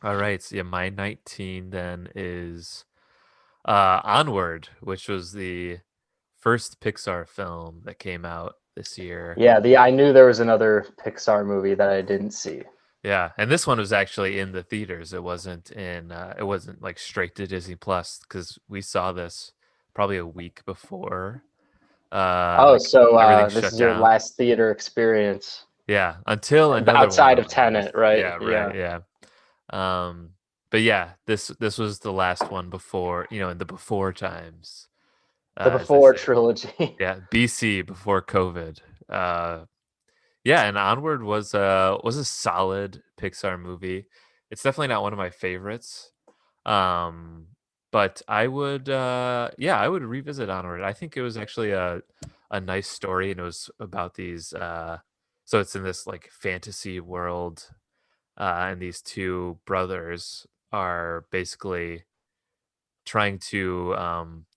All right. So yeah, my 19 then is Onward, which was the first Pixar film that came out this year. Yeah, the I knew there was another Pixar movie that I didn't see. Yeah, and this one was actually in the theaters. It wasn't like straight to Disney Plus because we saw this probably a week before Oh, like so everything this shut is your down. last theater experience Yeah, until another one outside of opened. Tenet, right? Yeah, right, Yeah, yeah. But yeah, this was the last one before, in the before times, the as they Before say. trilogy. Yeah, BC before COVID. Uh, yeah, and Onward was a solid Pixar movie. It's definitely not one of my favorites. Um, but I would revisit Onward. I think it was actually a nice story, and it was about these so it's in this like fantasy world, and these two brothers are basically trying to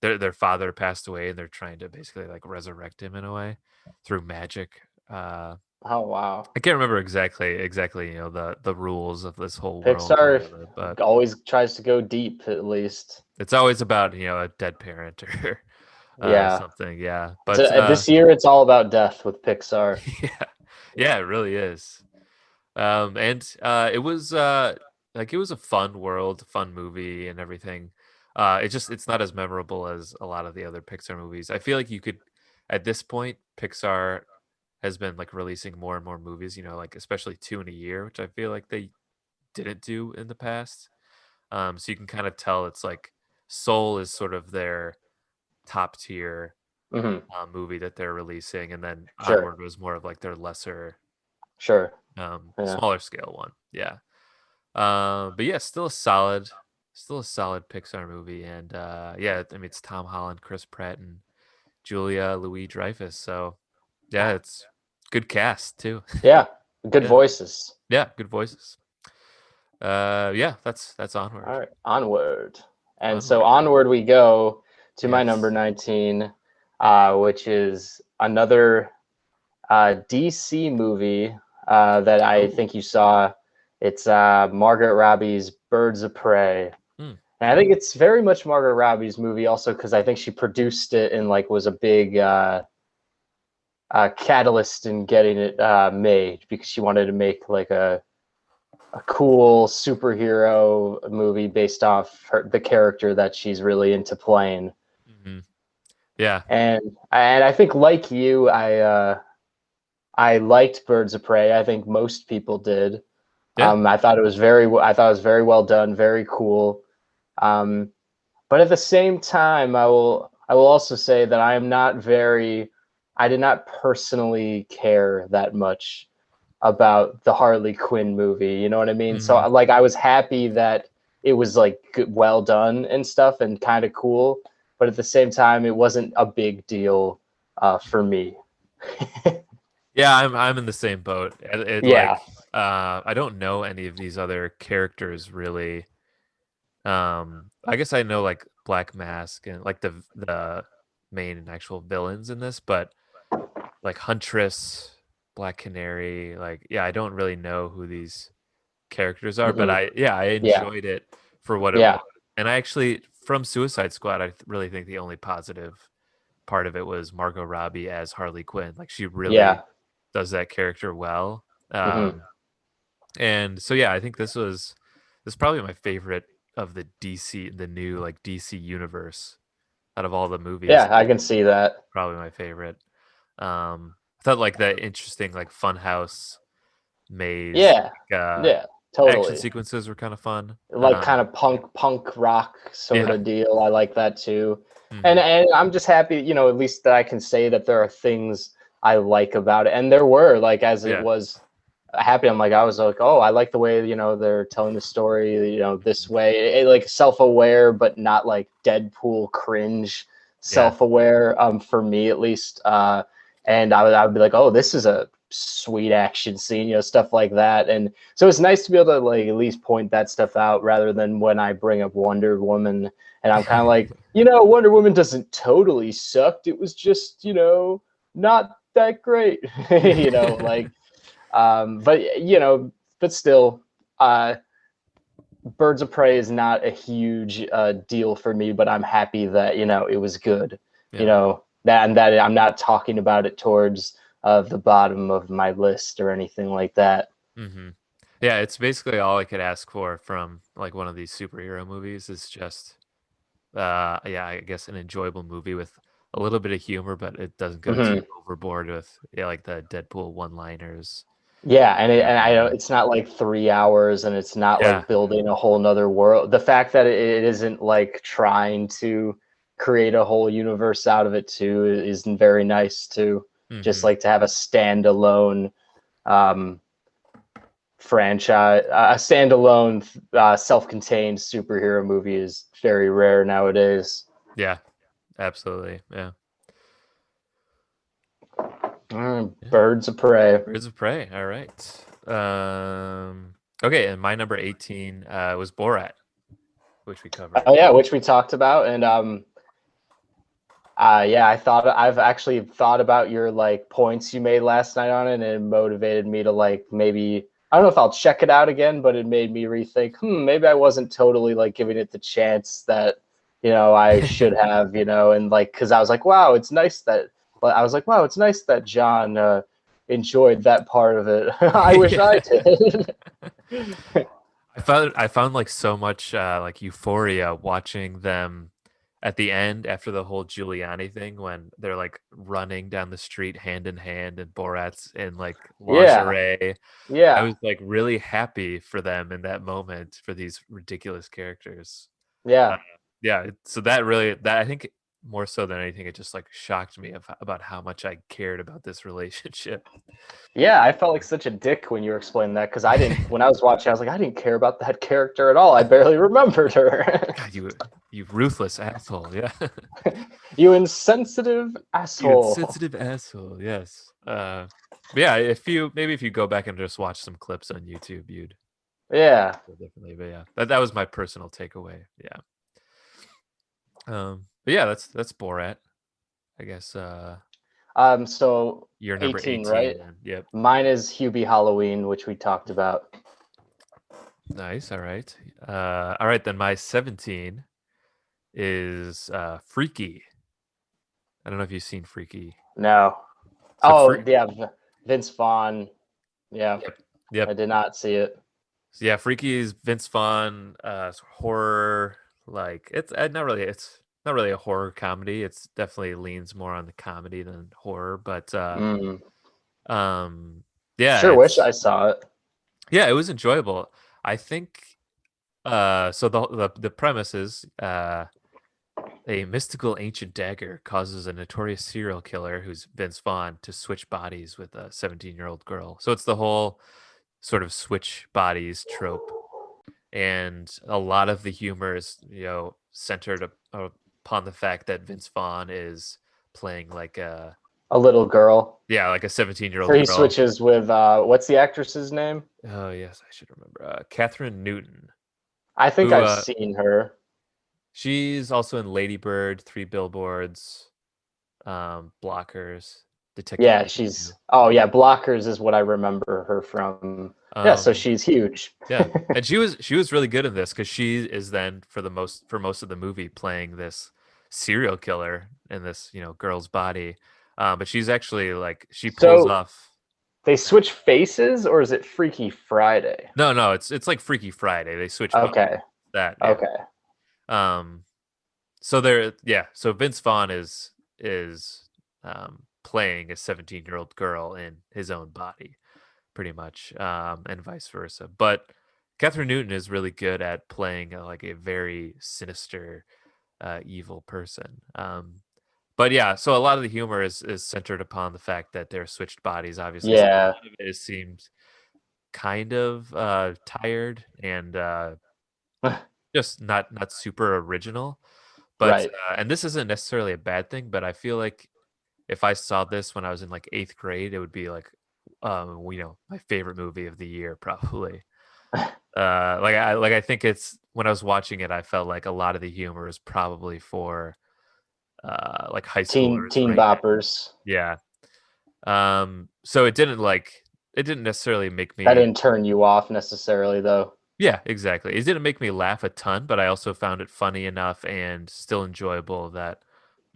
their father passed away and they're trying to basically like resurrect him in a way through magic. Oh wow. I can't remember exactly, the rules of this whole world or Pixar whatever, but always tries to go deep, at least. it's always about, a dead parent or Yeah. something, yeah. It's But this year it's all about death with Pixar. yeah. Yeah, it really is. And it was like it was a fun world, fun movie and everything. It's not as memorable as a lot of the other Pixar movies. I feel like you could at this point, Pixar has been like releasing more and more movies, like especially two in a year, which I feel like they didn't do in the past. So you can kind of tell it's like Soul is sort of their top tier Hmm. movie that they're releasing, and then Sure, Onward was more of like their lesser, sure. Yeah. smaller scale one. Yeah. But yeah, still a solid Pixar movie, and yeah, I mean it's Tom Holland, Chris Pratt, and Julia Louis Dreyfus. So yeah, it's good cast too. Yeah. Good Yeah, voices. yeah, good voices. Yeah, that's All Onward. right. Onward. And so Onward. onward we go to my number Yes. 19, which is another DC movie that I Oh. think you saw. It's Margaret Robbie's Birds of Prey. Hmm. And I think it's very much Margaret Robbie's movie also because I think she produced it and like was a big catalyst in getting it made because she wanted to make like a cool superhero movie based off the character that she's really into playing. Hmm. Yeah. And I think like you, I liked Birds of Prey. I think most people did. Yeah. I thought it was very well done, very cool. Um, but at the same time, I will also say that I did not personally care that much about the Harley Quinn movie. You know what I mean? So Hmm. like I was happy that it was like well done and stuff and kind of cool, but at the same time, it wasn't a big deal for me. Yeah, I'm in the same boat. It Yeah. like I don't know any of these other characters really. I guess I know like Black Mask and like the main and actual villains in this, but like Huntress, Black Canary, like yeah, I don't really know who these characters are, but Hmm. I Yeah. enjoyed it for what it was. Yeah. And I actually from Suicide Squad, really think the only positive part of it was Margot Robbie as Harley Quinn. Like she really Yeah. does that character well. Hmm. And so yeah, I think this is probably my favorite of the new like DC universe out of all the movies. Yeah. I can see that. Probably my favorite. I thought like the interesting like funhouse maze Yeah. like, Yeah. action Totally. sequences were kind of fun. Like kind of punk rock sort Yeah. of deal. I like that too. Hmm. And I'm just happy, at least that I can say that there are things I like about it. And there were like as it Yeah. was happy, I was like, oh, I like the way, they're telling the story, this Mhm. way. Like self-aware, but not like Deadpool cringe Yeah. self-aware, for me at least. And I would be like, oh, this is a sweet action scene, stuff like that. And so it's nice to be able to like at least point that stuff out rather than when I bring up Wonder Woman and I'm kind of like, Wonder Woman doesn't totally sucked. It was just, not that great, like, but but still, uh, Birds of Prey is not a huge deal for me, but I'm happy that it was good. Yeah. That I'm not talking about it towards the bottom of my list or anything like that. Hmm. Yeah, it's basically all I could ask for from like one of these superhero movies is just yeah, I guess an enjoyable movie with a little bit of humor, but it doesn't go too Hmm. overboard with like the Deadpool one-liners. Yeah, and I know Um, it's not like 3 hours, and it's not yeah. like building a whole nother world. The fact that it isn't like trying to create a whole universe out of it too is very nice too. Just Hmm. like to have a standalone um, franchise, a standalone self-contained superhero movie is very rare nowadays. Yeah, absolutely. Yeah. Yeah. Birds of Prey. Birds of Prey. All right. Okay, and my number 18 was Borat, which we covered. Oh yeah, which we talked about, and yeah, I've actually thought about your like points you made last night on it, and it motivated me to like maybe I don't know if I'll check it out again, but it made me rethink. Maybe I wasn't totally like giving it the chance that I should have. And like because I was like, wow, it's nice that. But I was like, wow, it's nice that John enjoyed that part of it. I wish I Yeah. did. I found like so much like euphoria watching them at the end after the whole Giuliani thing when they're like running down the street hand in hand and Borat's in like Yeah, lingerie. I yeah, was like really happy for them in that moment for these ridiculous characters. Uh, yeah. yeah, so that I think more so than anything, it just like shocked me about how much I cared about this relationship. Yeah, I felt like such a dick when you were explaining that because I didn't. When I was watching, I was like, I didn't care about that character at all. I barely remembered her. God, you ruthless asshole. Yeah. You insensitive You asshole. insensitive asshole. Yes. But yeah, if you go back and just watch some clips on YouTube, you'd Yeah. feel differently. But yeah, that was my personal takeaway. Yeah. But yeah, that's Borat. I guess So you're number 18, 18 right? then. Yep. Mine is Hubie Halloween, which we talked about. Nice. All right. All right, then my 17 is Freaky. I don't know if you've seen Freaky. No. So Oh, yeah, Vince Vaughn. Yeah, yep. I Yep. did not see it. So yeah, Freaky is Vince Vaughn, horror. Like it's not really a horror comedy. It's definitely leans more on the comedy than horror. But Mm. um, yeah, Sure wish I saw it. it was enjoyable. I think so the premise is a mystical ancient dagger causes a notorious serial killer who's Vince Vaughn to switch bodies with a 17-year-old girl. So it's the whole sort of switch bodies trope, and a lot of the humor is centered upon the fact that Vince Vaughn is playing like a A little girl. like a 17-year Or old he girl. switches with what's the actress's name? Oh yes, I should remember. Catherine Newton, I think who I've seen her. she's also in Lady Bird, Three Billboards, Blockers, Detective Yeah, Pikachu. oh yeah, Blockers is what I remember her from. Yeah, so Um, she's huge. yeah, and she was really good in this because she is then for most of the movie playing this serial killer in this girl's body, but she's actually like she pulls So off. they switch faces, or is it Freaky Friday? No, it's like Freaky Friday. They switch bodies. Okay, That yeah. okay, Um, so so Vince Vaughn is playing a 17-year-old girl in his own body, pretty much, and vice versa. But Catherine Newton is really good at playing like a very sinister, evil person. But yeah, so a lot of the humor is centered upon the fact that they're switched bodies, obviously. So a yeah, lot of it seems kind of tired and just not super original. But right. and this isn't necessarily a bad thing, but I feel like if I saw this when I was in like eighth grade, it would be like, my favorite movie of the year, probably. I think it's when I was watching it, I felt like a lot of the humor is probably for like high schoolers Teen right now. boppers. Yeah. So it didn't necessarily make That me. didn't turn you off necessarily, though. Yeah, exactly. It didn't make me laugh a ton, but I also found it funny enough and still enjoyable that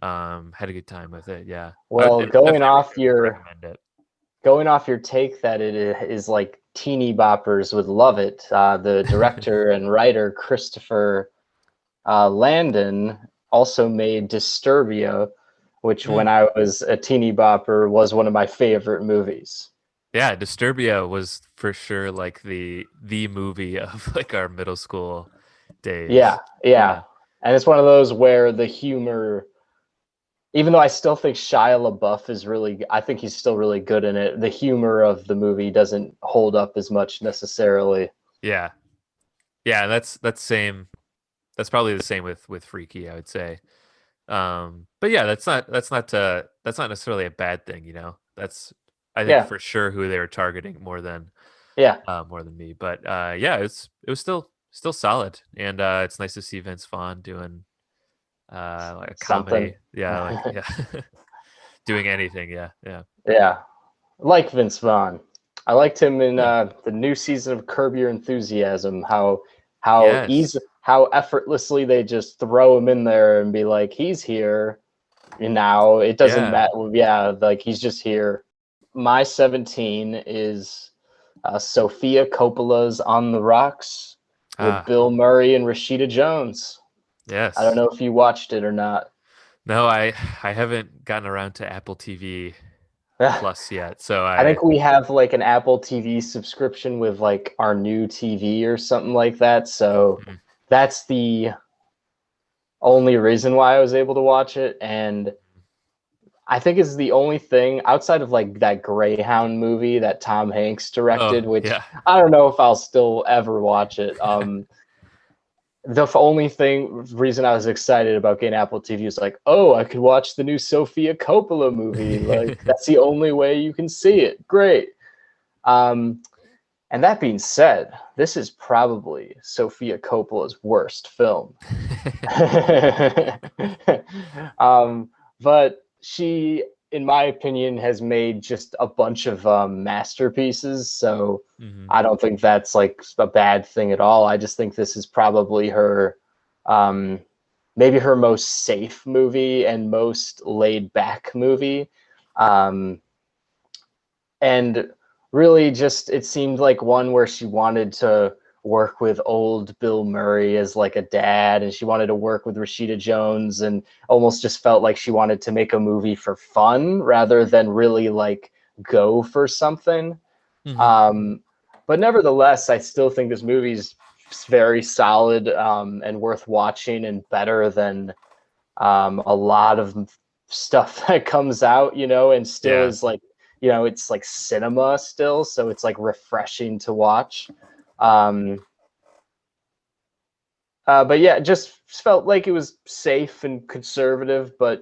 had a good time with it. Yeah. I would Well, definitely recommend it. going off your take that is like teeny boppers would love it. The director and writer Christopher Landon also made Disturbia, which when Mm. I was a teeny bopper was one of my favorite movies. Yeah, Disturbia was for sure like the movie of like our middle school Yeah, days. yeah. Yeah. And it's one of those where the humor, even though I still think Shia LaBeouf is really, I think he's still really good in it, the humor of the movie doesn't hold up as much necessarily. Yeah. Yeah, that's same. That's probably the same with Freaky, I would say. But yeah, that's not necessarily a bad thing, you know. That's I think Yeah, for sure who they were targeting yeah, more than me. But yeah, it was still solid, and it's nice to see Vince Vaughn doing like a something. comedy. Yeah, like yeah, doing anything. Yeah, yeah. Yeah, like Vince Vaughn. I liked him in Hmm. the new season of Curb Your Enthusiasm. Yes. How effortlessly they just throw him in there and be like, he's here. And now it doesn't Yeah. matter. Yeah, like he's just here. My 17 is Sofia Coppola's On the Rocks with Ah, Bill Murray and Rashida Jones. I don't yes. know if you watched it or not. No, I haven't gotten around to Apple TV Plus yet, so I I. think we have like an Apple TV subscription with like our new TV or something like that. So Mhm. that's the only reason why I was able to watch it. And I think it's the only thing outside of like that Greyhound movie that Tom Hanks Oh directed, which yeah. I don't know if I'll still ever watch it. The only reason I was excited about getting Apple TV is like, oh, I could watch the new Sofia Coppola movie. Like that's the only way you can see it. Great. Um, And that being said, this is probably Sofia Coppola's worst film. um, but she, in my opinion, has made just a bunch of masterpieces. So Hmm. I don't think that's like a bad thing at all. I just think this is probably her, um, maybe her most safe movie and most laid back movie. Um, and really just it seemed like one where she wanted to work with old Bill Murray as like a dad, and she wanted to work with Rashida Jones, and almost just felt like she wanted to make a movie for fun rather than really like go for something. Hmm. um, but nevertheless, I still think this movie's very solid, and worth watching and better than a lot of stuff that comes out, and still Yeah. is like, it's like cinema still, so it's like refreshing to watch. Um, but yeah, it just felt like it was safe and conservative, but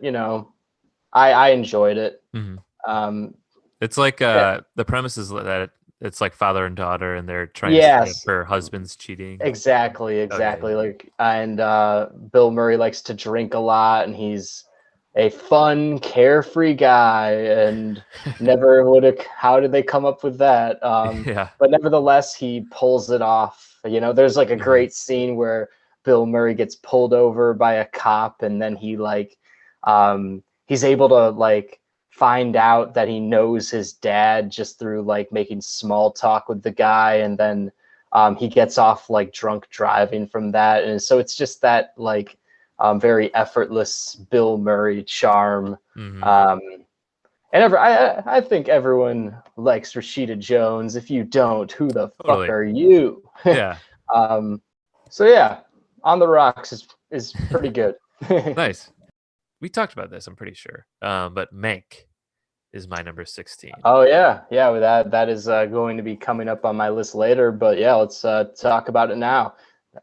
I enjoyed it. Hmm. Um, It's like eh, the premise is that it's like father and daughter, and they're trying to see if yes, her husband's cheating. exactly, Okay, exactly. yeah. Like, and Bill Murray likes to drink a lot, and he's a fun, carefree guy, and never would have. How did they come up with that? Yeah. But nevertheless, he pulls it off. There's like a Hmm. great scene where Bill Murray gets pulled over by a cop, and then he's able to like find out that he knows his dad just through like making small talk with the guy, and then he gets off like drunk driving from that, and so it's just that like very effortless Bill Murray charm. Hmm. Um, I think everyone likes Rashida Jones. If you don't, who the fuck Totally. are you? Yeah. um, so yeah, On the Rocks is pretty good. Nice. We talked about this, I'm pretty sure. But Mank is my number 16. Oh yeah, yeah. That is going to be coming up on my list later. But yeah, let's talk about it now.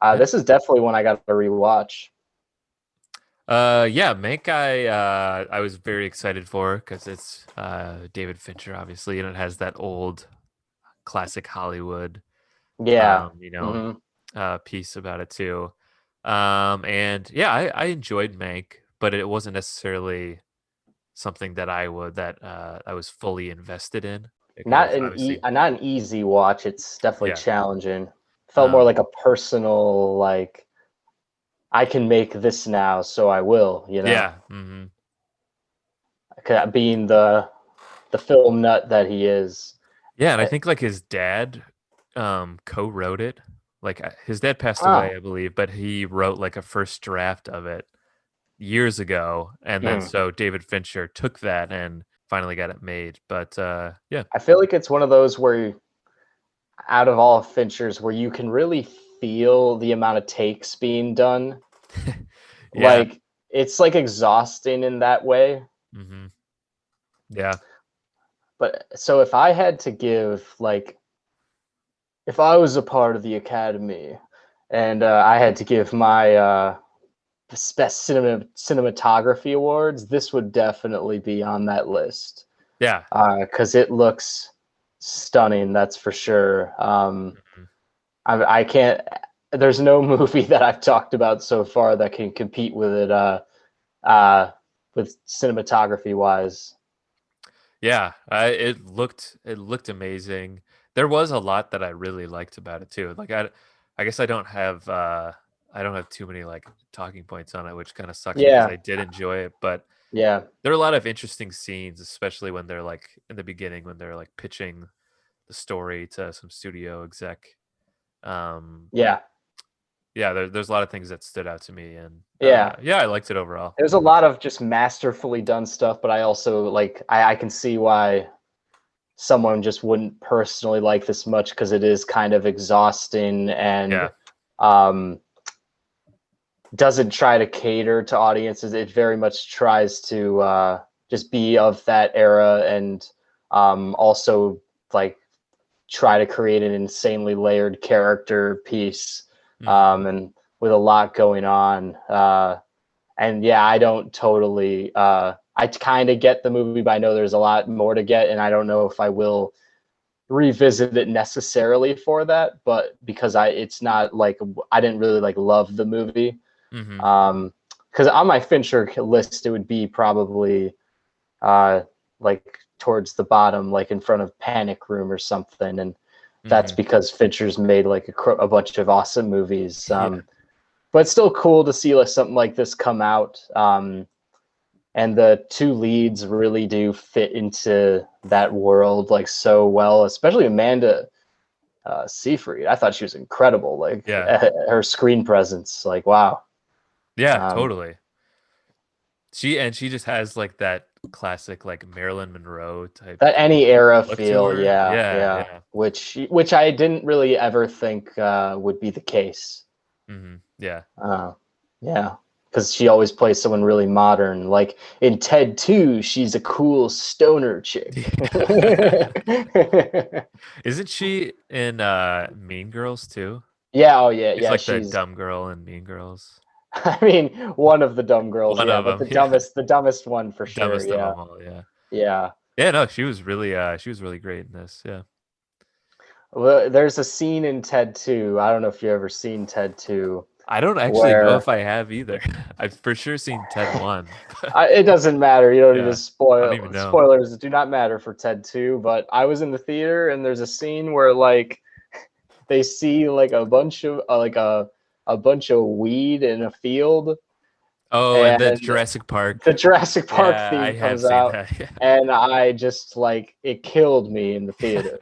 Yeah. This is definitely one I got to rewatch. Yeah, Mank I was very excited for because it's David Fincher, obviously, and it has that old classic Hollywood Yeah. you know, Hmm. piece about it too. And yeah, I enjoyed Mank, but it wasn't necessarily something that I was fully invested in because obviously, Not an easy watch. It's definitely yeah, challenging. Felt more like a personal, like, I can make this now, so I will, you know, Yeah. being the film nut that he is. Yeah, and I think like his dad co-wrote it. Like his dad passed Ah, away, I believe, but he wrote like a first draft of it years ago, and then mhm. so David Fincher took that and finally got it made. But yeah. I feel like it's one of those where, out of all Finchers, where you can really feel the amount of takes being done. Yeah. Like, it's like exhausting in that way. hmm Yeah. But so if I had to give, like, if I was a part of the Academy and I had to give my best cinematography awards, this would definitely be on that list Yeah. because it looks stunning. That's for sure. Mhm. I can't. There's no movie that I've talked about so far that can compete with it. Uh, with cinematography wise. Yeah, it looked amazing. There was a lot that I really liked about it too. Like I guess I don't have too many like talking points on it, which kind of sucks because Yeah, I did enjoy it, but yeah, there are a lot of interesting scenes, especially when they're like in the beginning when they're like pitching the story to some studio exec. Um yeah, yeah, there's a lot of things that stood out to me, and yeah. yeah, I liked it overall. There's a lot of just masterfully done stuff, but I also like I can see why someone just wouldn't personally like this much because it is kind of exhausting and Yeah. um, doesn't try to cater to audiences. It very much tries to just be of that era and also like try to create an insanely layered character piece hmm and with a lot going on. And yeah, I don't totally. I kind of get the movie, but I know there's a lot more to get, and I don't know if I will revisit it necessarily for that. But because it's not like I didn't really like love the movie. hmm Because on my Fincher list, it would be probably uh, like towards the bottom, like in front of Panic Room or something, and that's hmm because Fincher's made like a bunch of awesome movies. Yeah. But it's still cool to see like something like this come out. And the two leads really do fit into that world like so well, especially Amanda Seyfried. I thought she was incredible. Like Yeah. her screen presence, like wow. Yeah, Um, totally. She just has like that classic like Marilyn Monroe type that any era look to feel, her. yeah, Yeah, yeah. yeah. Which I didn't really ever think would be the case. Yeah. Uh, yeah, because she always plays someone really modern. Like in Ted 2, she's a cool stoner chick. Isn't she in Mean Girls too? Yeah, oh yeah, She's yeah. like the She's, dumb girl in Mean Girls. I mean, one of the dumb girls, One yeah, of but them, yeah. the dumbest one for sure. Dumbest of Yeah, them all, yeah. yeah. Yeah, no, she was really great in this. Yeah. Well, there's a scene in Ted 2. I don't know if you ever seen Ted 2, I don't actually know where if I have either. I've for sure seen Ted 1. it doesn't matter. You don't need to Yeah. I don't spoil. even know. Spoilers do not matter for Ted 2. But I was in the theater, and there's a scene where like they see like a bunch of a bunch of weed in a field, Oh, and the and Jurassic Park. the Jurassic Park Yeah, I theme have comes seen out, that. Yeah. and I just like it killed me in the theater.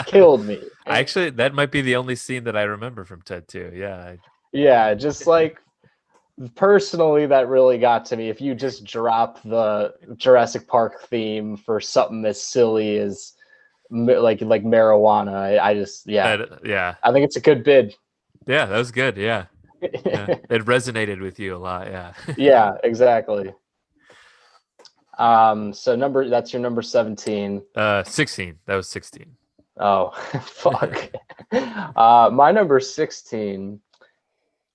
Killed me. I actually that might be the only scene that I remember from Ted 2. Yeah. Yeah, just like personally, that really got to me. If you just drop the Jurassic Park theme for something as silly as like marijuana, I just yeah, Yeah. I think it's a good bid. Yeah, that was good. Yeah. Yeah. It resonated with you a lot. Yeah. Yeah, exactly. So that's your number 17. 16. That was 16. Oh, fuck. My number 16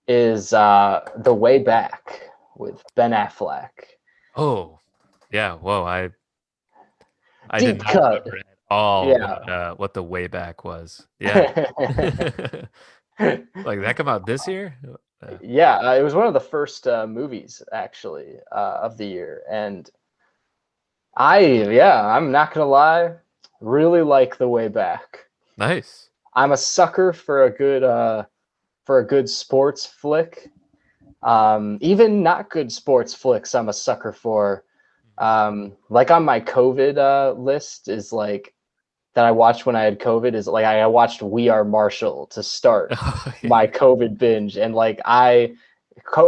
is The Way Back with Ben Affleck. Oh, yeah. Whoa. I did Deep not cut. remember at all Yeah. what the way back was. Yeah. Like that come out this year? Yeah, it was one of the first movies actually of the year, and I'm not gonna lie, really like The Way Back. Nice. I'm a sucker for a good sports flick. Even not good sports flicks, I'm a sucker for. Like on my COVID list is like that I watched when I had COVID is like I watched We Are Marshall to start Oh, yeah. my COVID binge, and like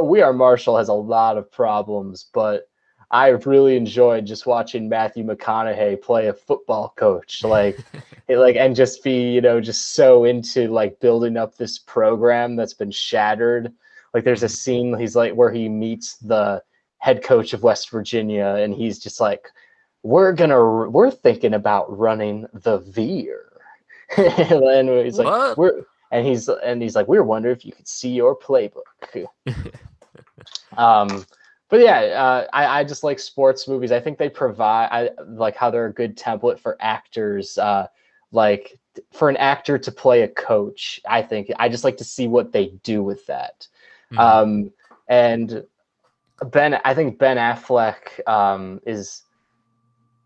We Are Marshall has a lot of problems, but I really enjoyed just watching Matthew McConaughey play a football coach, and just be just so into like building up this program that's been shattered. Like there's a Mhm. scene he's like where he meets the head coach of West Virginia, and he's just like, we're thinking about running the Veer. And he's like, What? he's like, we're wondering if you could see your playbook. Um, but yeah, I just like sports movies. I think they provide, like how they're a good template for actors. Like for an actor to play a coach, I think I just like to see what they do with that. Mhm. Um, and I think Ben Affleck is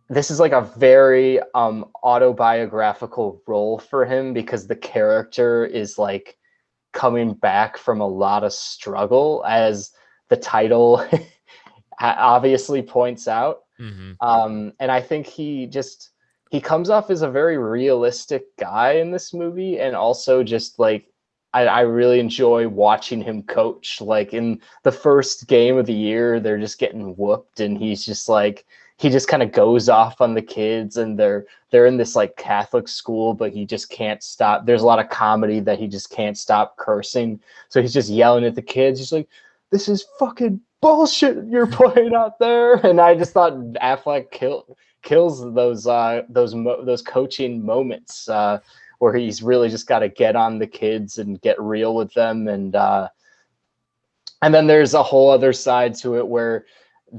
this is like a very autobiographical role for him because the character is like coming back from a lot of struggle, as the title obviously points out. Mhm. And I think he comes off as a very realistic guy in this movie, and also just like I really enjoy watching him coach. Like in the first game of the year, they're just getting whooped, and he's just like he just kind of goes off on the kids, and they're in this like Catholic school, but he just can't stop. There's a lot of comedy that he just can't stop cursing, so he's just yelling at the kids. He's like, "This is fucking bullshit you're playing out there," and I just thought Affleck kills those coaching moments where he's really just got to get on the kids and get real with them, and then there's a whole other side to it where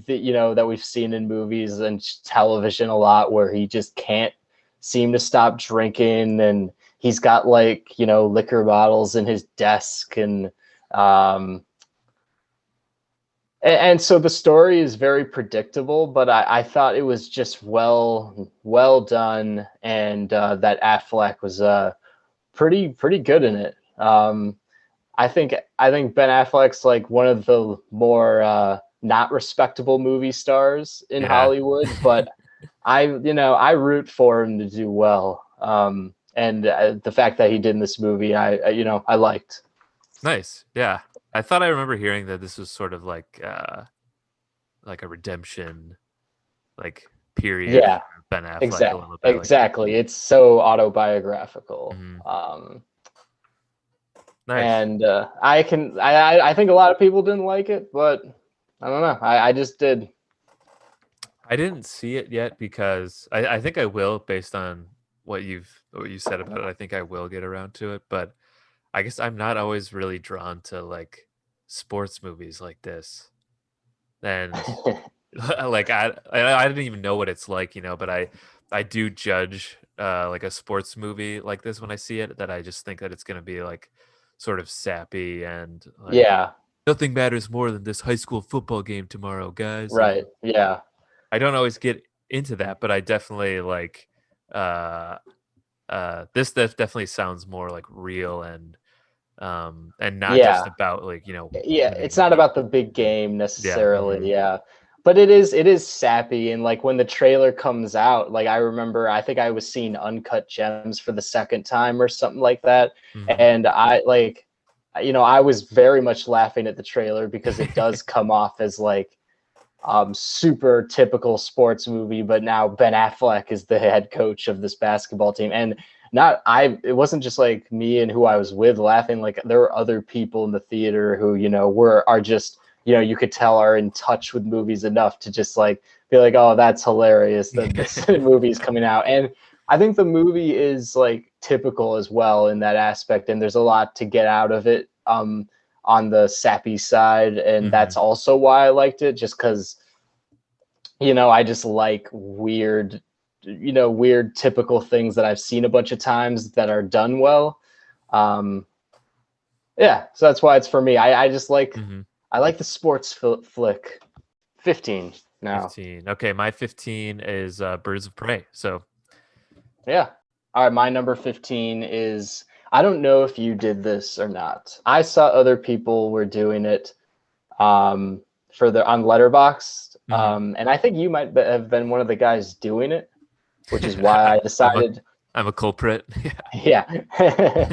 that we've seen in movies and television a lot, where he just can't seem to stop drinking, and he's got like liquor bottles in his desk, um, and so the story is very predictable, but I thought it was just well done, and that Affleck was pretty good in it. I think Ben Affleck's like one of the more not respectable movie stars in Yeah. Hollywood, but I root for him to do well. And the fact that he did in this movie, I liked. Nice. Yeah. I thought I remember hearing that this was sort of like a redemption like period Yeah, for Ben Affleck a little bit like exactly. It's so autobiographical. mhm. Nice. And I think a lot of people didn't like it, but I don't know. I just did. I didn't see it yet because I think I will based on what you said about it. I think I will get around to it, but I guess I'm not always really drawn to like sports movies like this. And like I didn't even know what it's like, but I do judge like a sports movie like this when I see it, that I just think that it's gonna be like sort of sappy and like Yeah, nothing matters more than this high school football game tomorrow, guys. And right. Yeah. I don't always get into that, but I definitely like uh this definitely sounds more like real and not just Yeah. about like, Yeah, it's winning not the about the big game yeah. necessarily, yeah. But it is sappy, and like when the trailer comes out, like I remember I think I was seeing Uncut Gems for the second time or something like that. Mhm. And I was very much laughing at the trailer because it does come off as like super typical sports movie, but now Ben Affleck is the head coach of this basketball team. And not I it wasn't just like me and who I was with laughing, like there were other people in the theater who, are just, you could tell are in touch with movies enough to just like be like, oh, that's hilarious that this movie is coming out. And I think the movie is like typical as well in that aspect, and there's a lot to get out of it. On the sappy side, and that's Mhm. also why I liked it, just because I just like weird typical things that I've seen a bunch of times that are done well. Um, yeah, so that's why it's for me. I just like Mhm. I like the sports flick. 15 now. 15. Okay, my 15 is Birds of Prey. So Yeah. All right, my number 15 is I don't know if you did this or not. I saw other people were doing it um, for the on Letterboxd, Hmm. and I think you might have been one of the guys doing it, which is why I I'm a decided. I'm a culprit. Yeah, Yeah.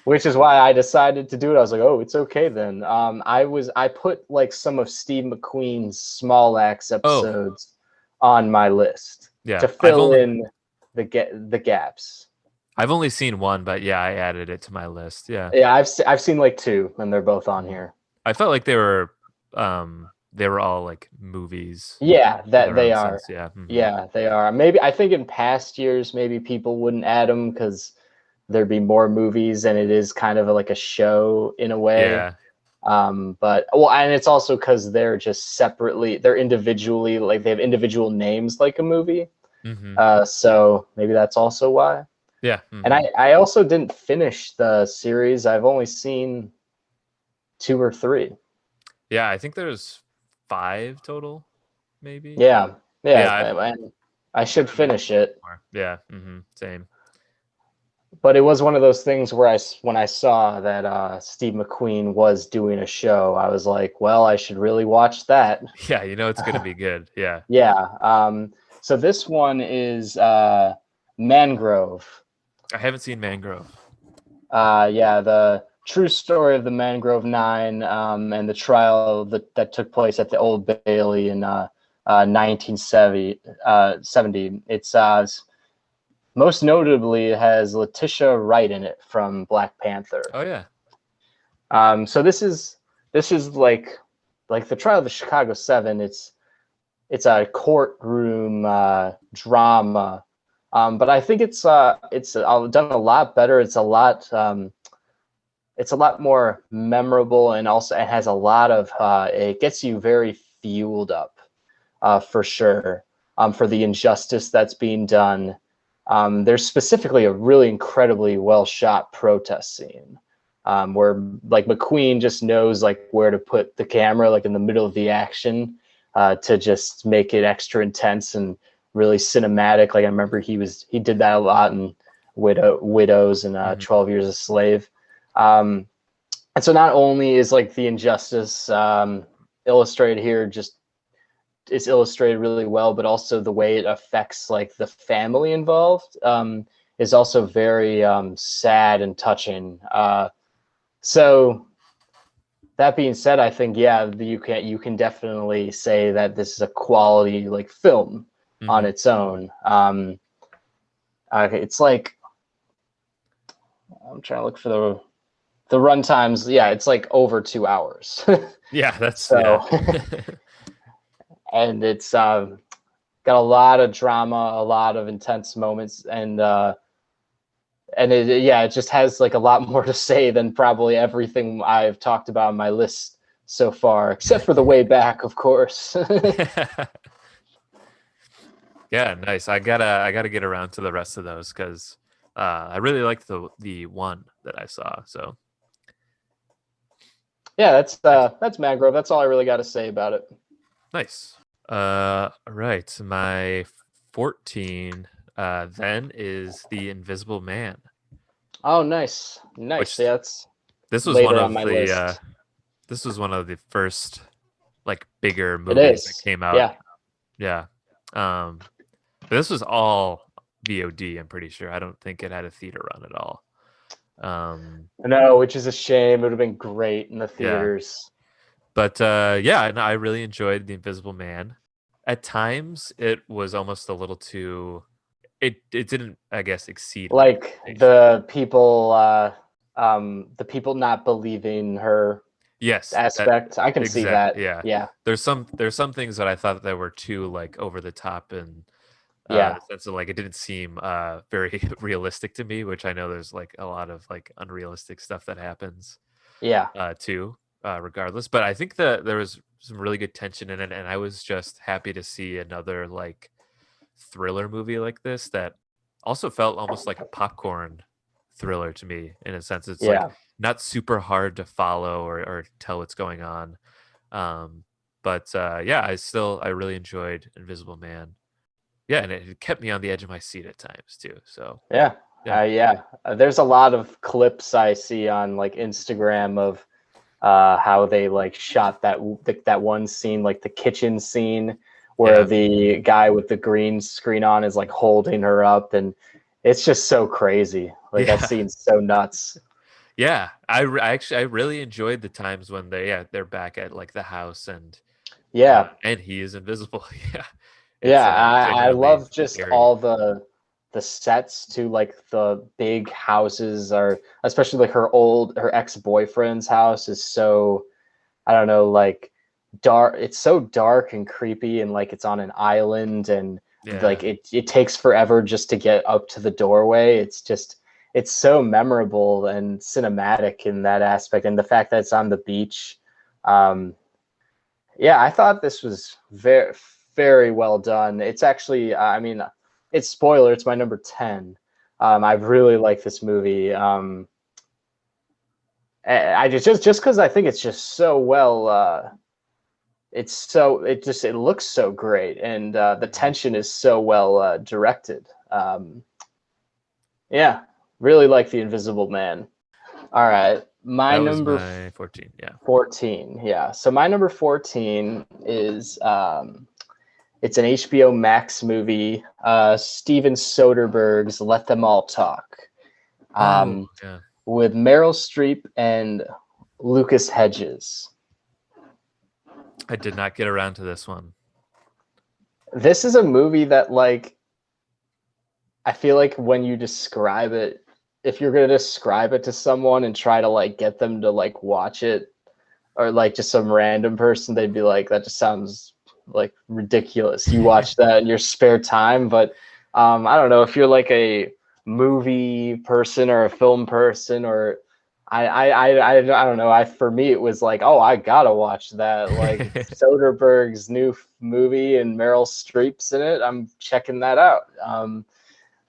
which is why I decided to do it. I was like, oh, it's okay then. I put like some of Steve McQueen's Small Axe Oh, episodes on my list yeah. to fill in the gaps. I've only seen one, but yeah, I added it to my list. Yeah. Yeah, I've seen like two, and they're both on Mhm. here. I felt like they were all like movies Yeah, in that their they own are. sense. Yeah. Hmm. Yeah, they are. Maybe I think in past years, maybe people wouldn't add them because there'd be more movies, and it is kind of like a show in a way. Yeah. But well, and it's also because they're just separately, they're individually, like they have individual names like a movie. Hmm. So maybe that's also why. Yeah. And Hmm. I also didn't finish the series. I've only seen two or three. Yeah, I think there's five total, maybe. Yeah, yeah, Yeah, and I should I need to finish it. more. Yeah. Hmm. Same. But it was one of those things where when I saw that Steve McQueen was doing a show, I was like, well, I should really watch that. Yeah, it's gonna be good. Yeah. Yeah. So this one is Mangrove. I haven't seen Mangrove. Yeah, the true story of the Mangrove Nine, and the trial that took place at the Old Bailey in 1970. 70. It's most notably, it has Letitia Wright in it from Black Panther. Oh yeah. So this is like the trial of the Chicago Seven. It's a courtroom drama, but I think it's done a lot better. It's a lot more memorable, and also it has a lot of it gets you very fueled up, for sure, for the injustice that's being done. There's specifically a really incredibly well shot protest scene, where like McQueen just knows like where to put the camera, like in the middle of the action, to just make it extra intense and really cinematic. Like I remember he did that a lot in Widows and Hmm. 12 Years a Slave. Um, and so not only is like the injustice illustrated here, just it's illustrated really well, but also the way it affects like the family involved is also very sad and touching. So that being said, I think yeah, you can definitely say that this is a quality like film on Hmm. its own. It's like I'm trying to look for the run times. Yeah, it's like over 2 hours. Yeah, that's yeah. So and it's got a lot of drama, a lot of intense moments, and yeah, it just has like a lot more to say than probably everything I've talked about on my list so far, except for the way back, of course. Yeah, nice. I gotta get around to the rest of those because I really liked the one that I saw. So Yeah, nice. that's Mangrove. That's all I really got to say about it. Nice. All right. My 14 then is The Invisible Man, Oh, nice, nice. which Yeah, that's this was one later on of my the list. this was one of the first like bigger It movies that is. came out. Yeah. Yeah. Um, but this was all VOD, I'm pretty sure. I don't think it had a theater run at all. No, which is a shame. It would have been great in the Yeah. theaters. But yeah, and I really enjoyed The Invisible Man. At times it was almost a little too it didn't, I guess, exceed my Like expectations. the people not believing her Yes, that aspect. I can see exactly. that. Yeah. Yeah. There's some things that I thought that were too like over the top and Yeah. the sense of like it didn't seem very realistic to me, which I know there's like a lot of like unrealistic stuff that happens Yeah. too, regardless. But I think that there was some really good tension in it, and I was just happy to see another like thriller movie like this that also felt almost like a popcorn thriller to me in a sense. It's like Yeah. not super hard to follow or tell what's going on. Um, but yeah, I really enjoyed Invisible Man. Yeah, and it kept me on the edge of my seat at times too. So Yeah. Yeah. Yeah, there's a lot of clips I see on like Instagram of how they like shot that one scene, like the kitchen scene where Yeah. the guy with the green screen on is like holding her up, and it's just so crazy. Like that Yeah. scene's so nuts. Yeah. I really enjoyed the times when they're back at like the house Yeah, and he is invisible. Yeah. It's yeah, I genuinely love just scary. all the sets to like the big houses, are especially like her ex-boyfriend's house is so, I don't know, like dark. It's so dark and creepy, and like it's on an island, and Yeah. like it takes forever just to get up to the doorway. It's so memorable and cinematic in that aspect, and the fact that it's on the beach. Um, yeah, I thought this was very well done. It's actually, I mean, it's spoiler. It's my number 10. I really like this movie. I just because I think it's just so well. It looks so great, and the Mhm. tension is so well directed. Yeah, really like The Invisible Man. All right, my That was number my 14. Yeah. 14. Yeah, so my number 14 is it's an HBO Max movie, Steven Soderbergh's Let Them All Talk, Oh, um, yeah. with Meryl Streep and Lucas Hedges. I did not get around to this one. This is a movie that like I feel like when you describe it, if you're gonna describe it to someone and try to like get them to like watch it, or like just some random person, they'd be like, that just sounds like ridiculous. You watch that in your spare time, but I don't know if you're like a movie person or a film person, or I don't know. For me it was like, oh, I gotta watch that. Like it's Soderbergh's new movie and Meryl Streep's in it. I'm checking that out.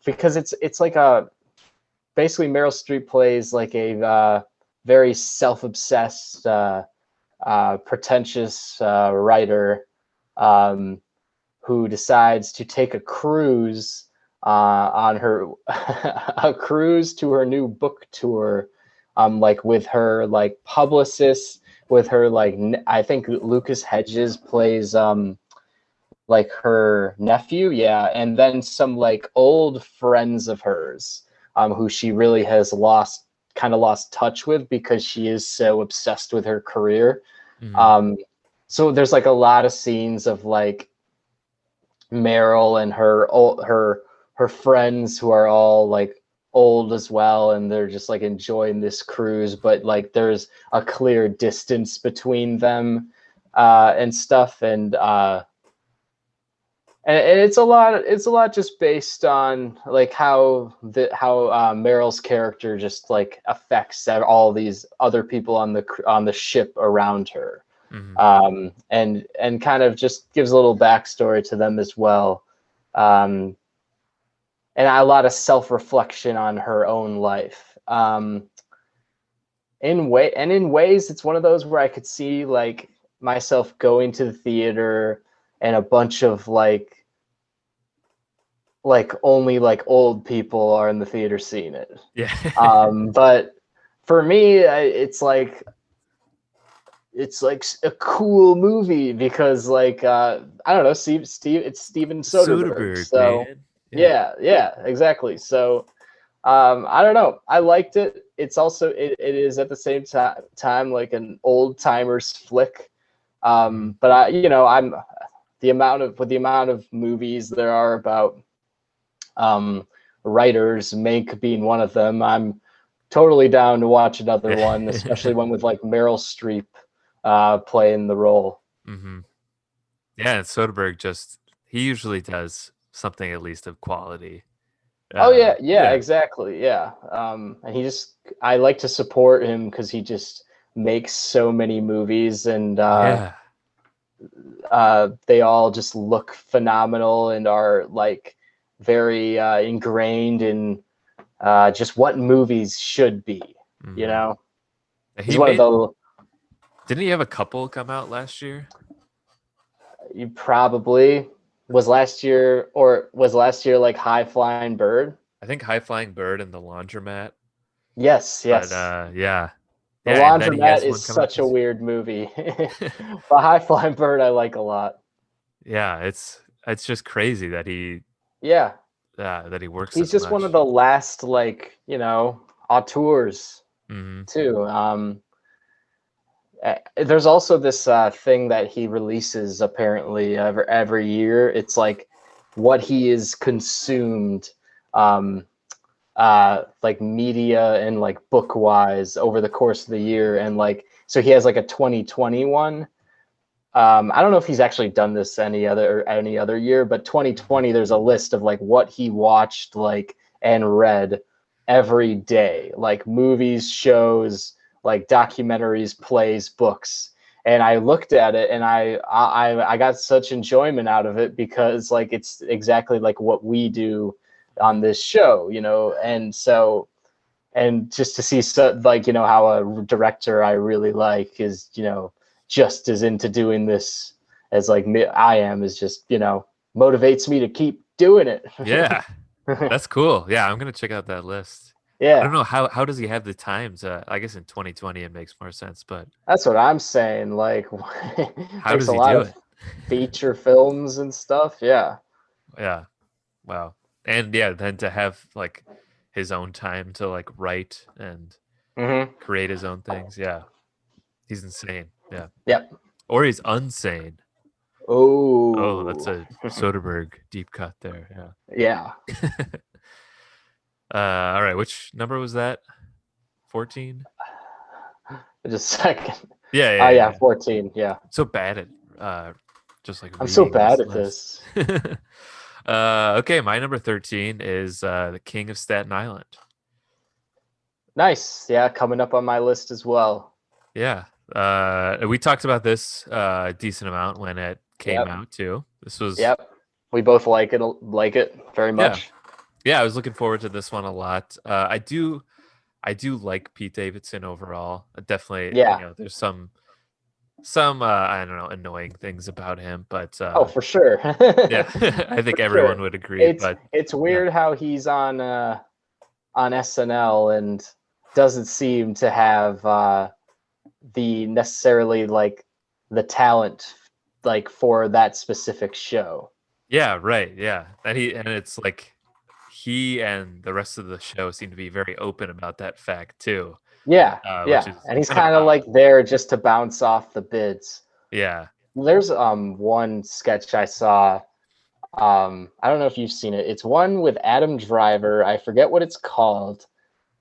Because it's like a basically Meryl Streep plays like a very self-obsessed, pretentious writer, um, who decides to take a cruise on her a cruise to her new book tour, like with her like publicist, with her like I think Lucas Hedges plays like her nephew, yeah, and then some like old friends of hers, who she really has lost touch with because she is so obsessed with her career. Mhm. Um, so there's like a lot of scenes of like Meryl and her friends who are all like old as well, and they're just like enjoying this cruise, but like there's a clear distance between them and stuff, and it's a lot just based on like how Meryl's character just like affects all these other people on the ship around her, Mhm. and kind of just gives a little backstory to them as well, um, and a lot of self-reflection on her own life, in ways it's one of those where I could see like myself going to the theater and a bunch of like only like old people are in the theater seeing it. Yeah. But for me, it's like a cool movie because like I don't know, it's Steven Soderbergh. Soderbergh, So man. Yeah. yeah, exactly. So I don't know. I liked it. It's also it is at the same time like an old timers flick. Mhm. But I'm the amount of movies there are about um, writers, Mank being one of them. I'm totally down to watch another one, especially one with like Meryl Streep playing the role. Mhm. Yeah, and Soderbergh he usually does something at least of quality. Oh yeah, yeah, Yeah. exactly, yeah. And I like to support him because he just makes so many movies, and Yeah. they all just look phenomenal and are like very ingrained in just what movies should be. You Mhm. know, He he's one of made the didn't he have a couple come out last year? you probably was last year like High Flying Bird. I think High Flying Bird and the Laundromat. Yes, But yes. yeah, The yeah, and then he Laundromat has is one coming up such a this. weird movie. But High Flying Bird I like a lot. Yeah, it's just crazy Yeah. that he works He's this just one of much. the last, like, auteurs Hmm. too. There's also this thing that he releases apparently every year. It's like what he is consumed, um, like media and like book wise over the course of the year, and like so he has like a 2021. I don't know if he's actually done this any other year, but 2020 there's a list of like what he watched like and read every day, like movies, shows, like documentaries, plays, books. And I looked at it and I got such enjoyment out of it because like it's exactly like what we do on this show, and so and just to see like how a director I really like is just as into doing this as like me, I am, is just motivates me to keep doing it. Yeah, that's cool. Yeah, I'm gonna check out that list. I don't Yeah, know how does he have the times? I guess in 2020 it makes more sense, but that's what I'm saying. Like how makes does a he lot do of it? feature films and stuff. Yeah. Yeah, wow. And yeah, then to have like his own time to like write and Hmm. create his own things. Yeah, he's insane. Yeah, Yep. or he's unsane. Oh, that's Oh. a Soderbergh deep cut there. Yeah. Yeah. All right, which number was that? 14? Just a second. Yeah, Oh yeah, yeah, yeah, yeah. 14. Yeah. So bad at uh just like I'm so reading bad this at list. this. Okay, my number 13 is The King of Staten Island. Nice. Yeah, coming up on my list as well. Yeah. We talked about this a decent amount when it came Yep. out too. This was Yep. We both like it very yeah. much. Yeah, I was looking forward to this one a lot. I do like Pete Davidson overall. Definitely, Yeah. there's some I don't know, annoying things about him, but Oh, for sure. yeah, I For think everyone sure. would agree, It's but it's yeah. weird how he's on SNL and doesn't seem to have the necessarily like the talent like for that specific show. Yeah, right. Yeah. And it's like he and the rest of the show seem to be very open about that fact too, Yeah, which yeah. is And he's kind of kind of odd. like there just to bounce off the bids. Yeah. There's one sketch I saw. I don't know if you've seen it. It's one with Adam Driver. I forget what it's called.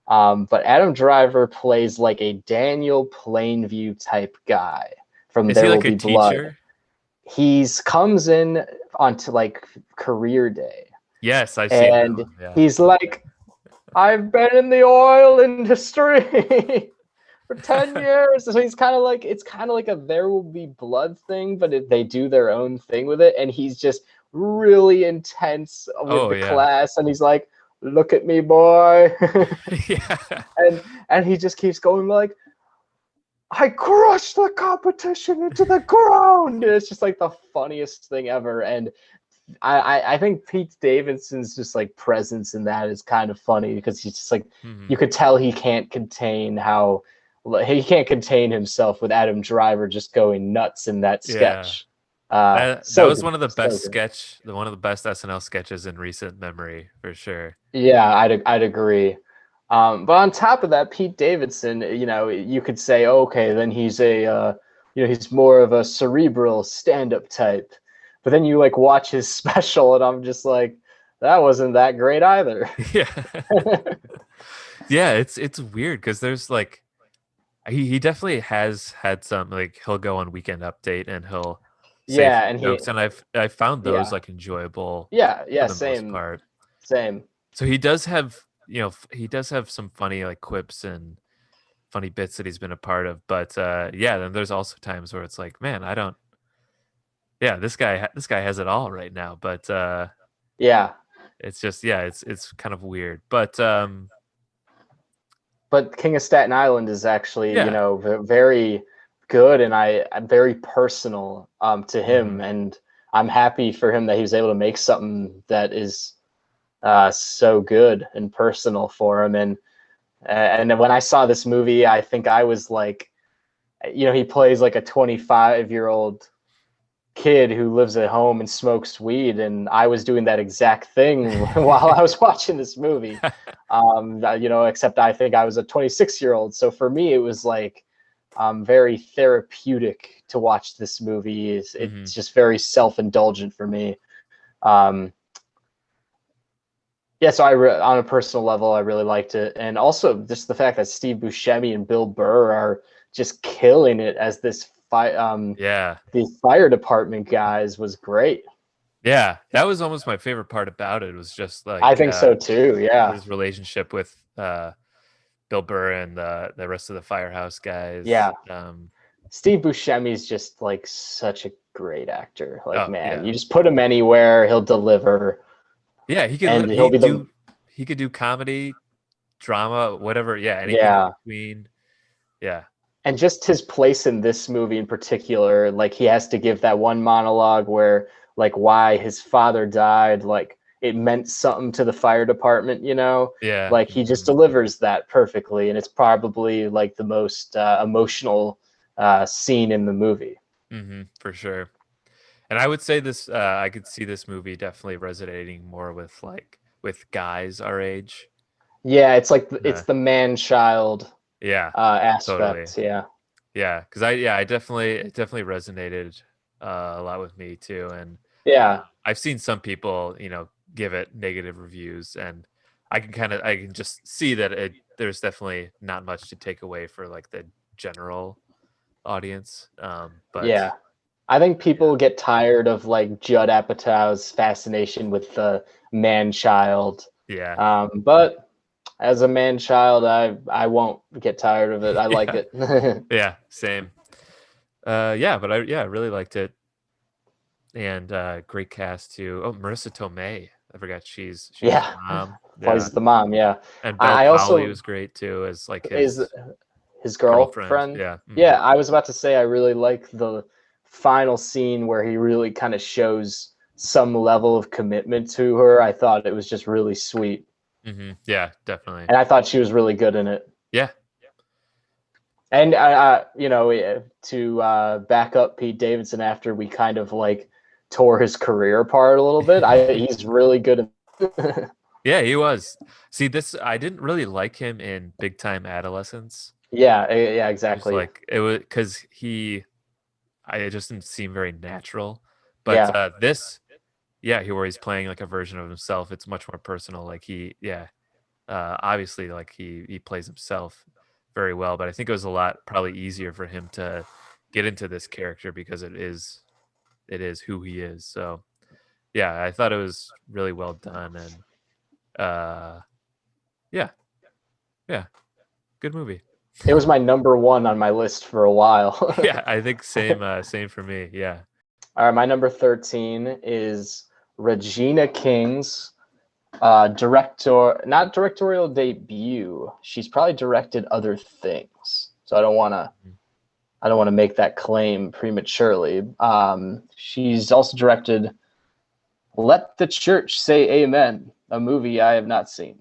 But Adam Driver plays like a Daniel Plainview type guy from Is he There Will like a Be Blood. teacher? He's comes in onto like career day, Yes, I've seen that and one. Yeah. he's like, I've been in the oil industry for 10 years. So he's kind of like, it's kind of like a There Will Be Blood thing, but they do their own thing with it. And he's just really intense with Oh the yeah. class. And he's like, look at me, boy. Yeah. and he just keeps going like, I crushed the competition into the ground. And it's just like the funniest thing ever. And I think Pete Davidson's just like presence in that is kind of funny because he's just like Hmm. you could tell he can't contain himself with Adam Driver just going nuts in that Yeah. sketch. That So was good, one of the so best good. one of the best SNL sketches in recent memory for sure. Yeah, I'd agree. But on top of that, Pete Davidson, you could say, okay, then he's he's more of a cerebral stand-up type. But then you like watch his special, and I'm just like, that wasn't that great either. Yeah. Yeah, it's weird because there's like he definitely has had some like he'll go on Weekend Update and he'll say a Yeah, few and jokes and I've found those yeah, like enjoyable for yeah, the most same, part. same. So he does have he does have some funny like quips and funny bits that he's been a part of, but yeah, then there's also times where it's like, man, I don't yeah, this guy has it all right now, but Yeah, it's just yeah, it's kind of weird. But but King of Staten Island is actually, yeah. very good, and I'm very personal to him, Mhm. and I'm happy for him that he was able to make something that is so good and personal for him. And when I saw this movie, I think I was like, he plays like a 25-year-old kid who lives at home and smokes weed, and I was doing that exact thing while I was watching this movie. Except I think I was a 26-year-old. So for me, it was like very therapeutic to watch this movie. It's just very self-indulgent for me. Yeah, so on a personal level, I really liked it, and also just the fact that Steve Buscemi and Bill Burr are just killing it as Yeah. the fire department guys was great. Yeah, that was almost my favorite part about it, was just I like think so too. Yeah, his relationship with Bill Burr and the rest of the Firehouse guys. yeah. Steve Buscemi's just like such a great actor. Like, Oh man, yeah, you just put him anywhere, he'll deliver, yeah. and he'll be the He could do comedy, drama, whatever. Yeah, anything in yeah. between. Yeah, And just his place in this movie in particular, like he has to give that one monologue where like why his father died, like it meant something to the fire department, yeah. like he just delivers that perfectly, and it's probably like the most emotional scene in the movie. For sure. And I would say this. I could see this movie definitely resonating more with guys our age. Yeah, it's like Uh, it's the man child yeah, totally. aspect. Yeah, Yeah, because I definitely it definitely resonated a lot with me too, and yeah, I've seen some people give it negative reviews, and I can just see that there's definitely not much to take away for like the general audience. But yeah. I think yeah, people get tired of like Judd Apatow's fascination with the man child. yeah, But as a man child, I won't get tired of it. I like yeah, it. yeah, same. Yeah, but I really liked it, and great cast too. Oh, Marissa Tomei, I forgot she was the Yeah, mom. Yeah, plays the mom. Yeah, and Belle I Powley also was great too as like is his his girlfriend. girlfriend. Yeah. Yeah, I was about to say I really like the final scene where he really kind of shows some level of commitment to her. I thought it was just really sweet, Yeah, definitely. and I thought she was really good in it. Yeah. And to back up Pete Davidson after we kind of like tore his career apart a little bit, he's really good. Yeah, he was. See, this I didn't really like him in Big Time Adolescence. Yeah, Just exactly. like it was because it just didn't seem very natural. But Yeah, this, yeah, where he's playing like a version of himself, it's much more personal. Like obviously, like he plays himself very well. But I think it was a lot probably easier for him to get into this character because it is who he is. So yeah, I thought it was really well done, and uh, yeah, yeah, good movie. it was my number one on my list for a while. Yeah, I think same for me. Yeah. All right, my number 13 is Regina King's not directorial debut. She's probably directed other things, so I don't want to make that claim prematurely. She's also directed Let the Church Say Amen, a movie I have not seen.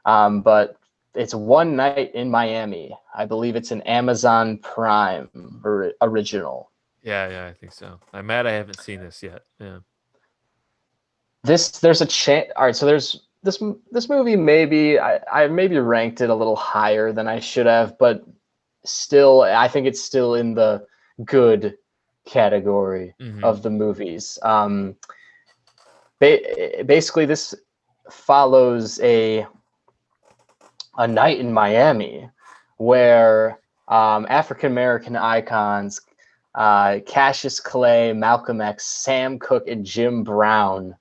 But it's One Night in Miami. I believe it's an Amazon Prime original. Yeah, I think so. I'm mad I haven't seen this yet. Yeah. There's a chance. All right, so there's this movie. Maybe I maybe ranked it a little higher than I should have, but still, I think it's still in the good category hmm of the movies. Basically, this follows a night in Miami where African American icons Cassius Clay, Malcolm X, Sam Cooke, and Jim Brown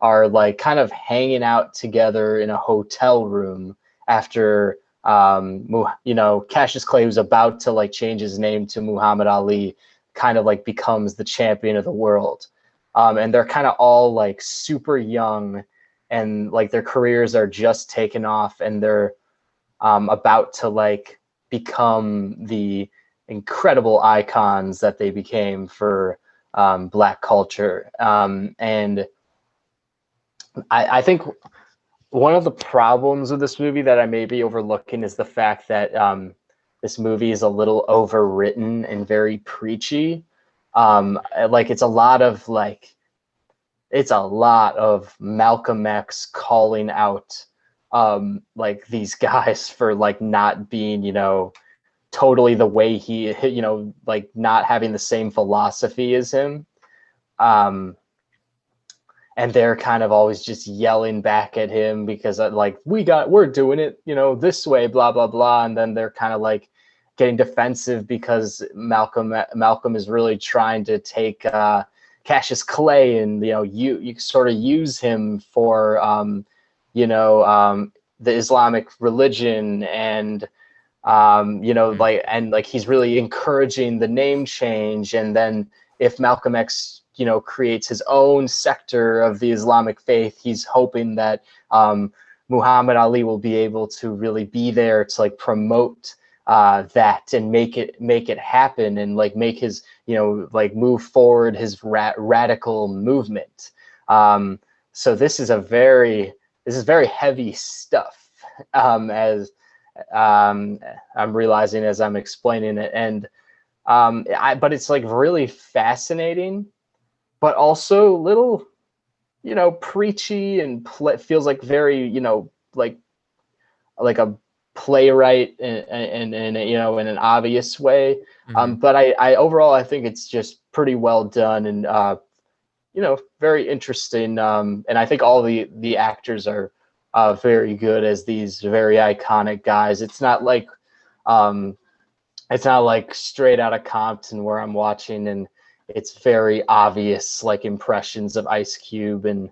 are like kind of hanging out together in a hotel room after Cassius Clay, who's about to like change his name to Muhammad Ali, kind of like becomes the champion of the world. And they're kind of all like super young, and like their careers are just taken off, and they're about to like become the incredible icons that they became for Black culture. And I think one of the problems with this movie that I may be overlooking is the fact that this movie is a little overwritten and very preachy. Like it's a lot of Malcolm X calling out like these guys for like not being, totally the way he, like not having the same philosophy as him. Um, and they're kind of always just yelling back at him because like we're doing it, this way, blah blah blah, and then they're kind of like getting defensive because Malcolm is really trying to take Cassius Clay, and you sort of use him for the Islamic religion, and Mm, like he's really encouraging the name change, and then if Malcolm X creates his own sector of the Islamic faith, he's hoping that Muhammad Ali will be able to really be there to like promote that and make it happen, and like make his like move forward his radical movement. So this is very heavy stuff, as I'm realizing as I'm explaining it, and but it's like really fascinating, but also little, preachy, and feels like very, like a playwright and in an obvious way. mhm. But I overall I think it's just pretty well done, and very interesting. And I think all the actors are very good as these very iconic guys. Um, it's not like Straight Outta Compton where I'm watching and it's very obvious like impressions of Ice Cube and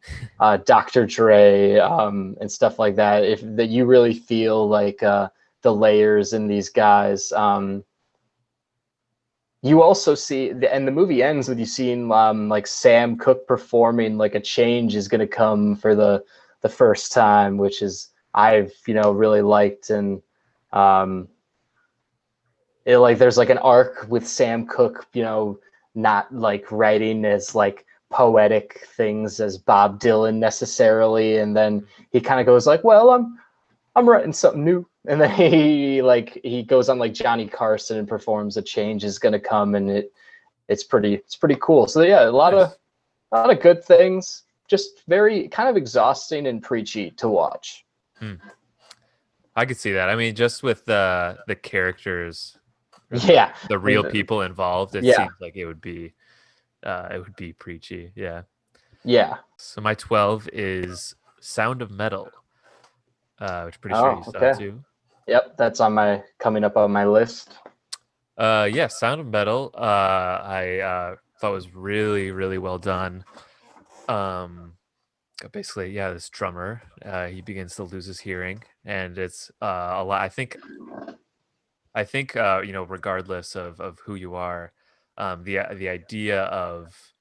Dr. Dre, and stuff like that. If that you really feel like the layers in these guys. You also see, and the movie ends with you seeing like Sam Cooke performing like a change is going to come for the first time, which is I've really liked. And um, like there's like an arc with Sam Cooke, not like writing as like poetic things as Bob Dylan necessarily, and then he kind of goes like, well, I'm writing something new. And then he goes on like Johnny Carson and performs "A Change Is Gonna Come," and it's pretty cool. So yeah, Nice. a lot of good things. Just very kind of exhausting and preachy to watch. Hmm. I could see that. I mean, just with the characters or Yeah, the real people involved, it yeah, seems like it would be preachy. Yeah. yeah. So my 12 is Sound of Metal, which I'm pretty sure Oh, you saw okay. too. Yep, that's on my coming up on my list. Yeah, Sound of Metal. I thought was really, really well done. Um, basically, yeah, this drummer, he begins to lose his hearing, and it's a lot. I think regardless of who you are, the idea of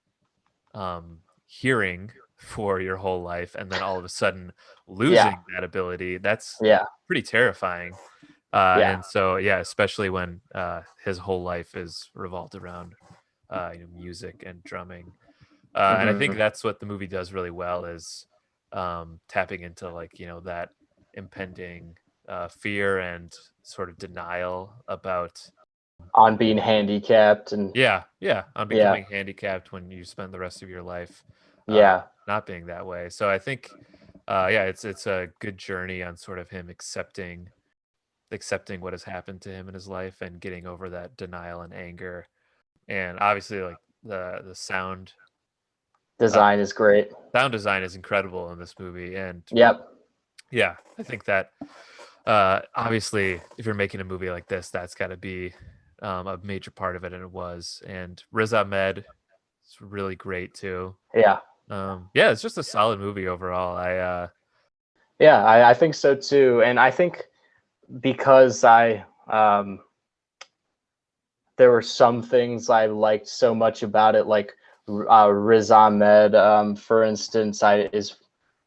hearing for your whole life and then all of a sudden Yeah, losing that ability, that's yeah, pretty terrifying. yeah. And so, yeah, especially when his whole life is revolved around music and drumming. And I think Hmm. that's what the movie does really well is tapping into like that impending fear and sort of denial about On being handicapped, and yeah on yeah, becoming handicapped when you spend the rest of your life uh, yeah. not being that way. So I think yeah, it's a good journey on sort of him accepting what has happened to him in his life and getting over that denial and anger. And obviously, like the uh, Design is great. sound design is incredible in this movie, and Yep. yeah, I think that obviously, if you're making a movie like this, that's got to be a major part of it, and it was. And Riz Ahmed is really great too. Yeah. Yeah, it's just a solid movie overall. Yeah, I think so too. And I think because there were some things I liked so much about it, like Riz Ahmed, for instance.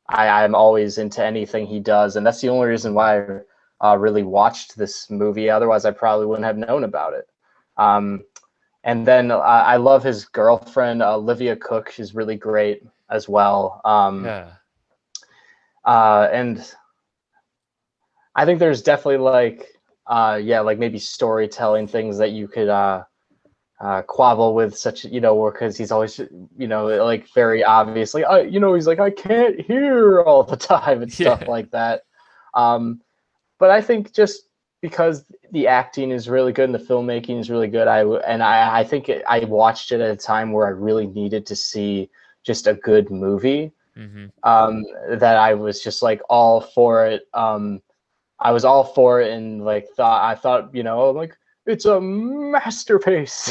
I'm always into anything he does, and that's the only reason Mhm. why I really watched this movie. Otherwise, I probably wouldn't have known about it. Um, and then I love his girlfriend, Olivia Cook. She's really great as well. Yeah. And I think there's definitely like yeah, like maybe storytelling things that you could quabble with, such, because he's always, like very obviously, he's like, I can't hear all the time and stuff Yeah. like that. Um, but I think just because the acting is really good and the filmmaking is really good, I think I watched it at a time where I really needed to see just a good movie. Hmm. That I was just like all for it. I was all for it, and like I thought, like it's a masterpiece,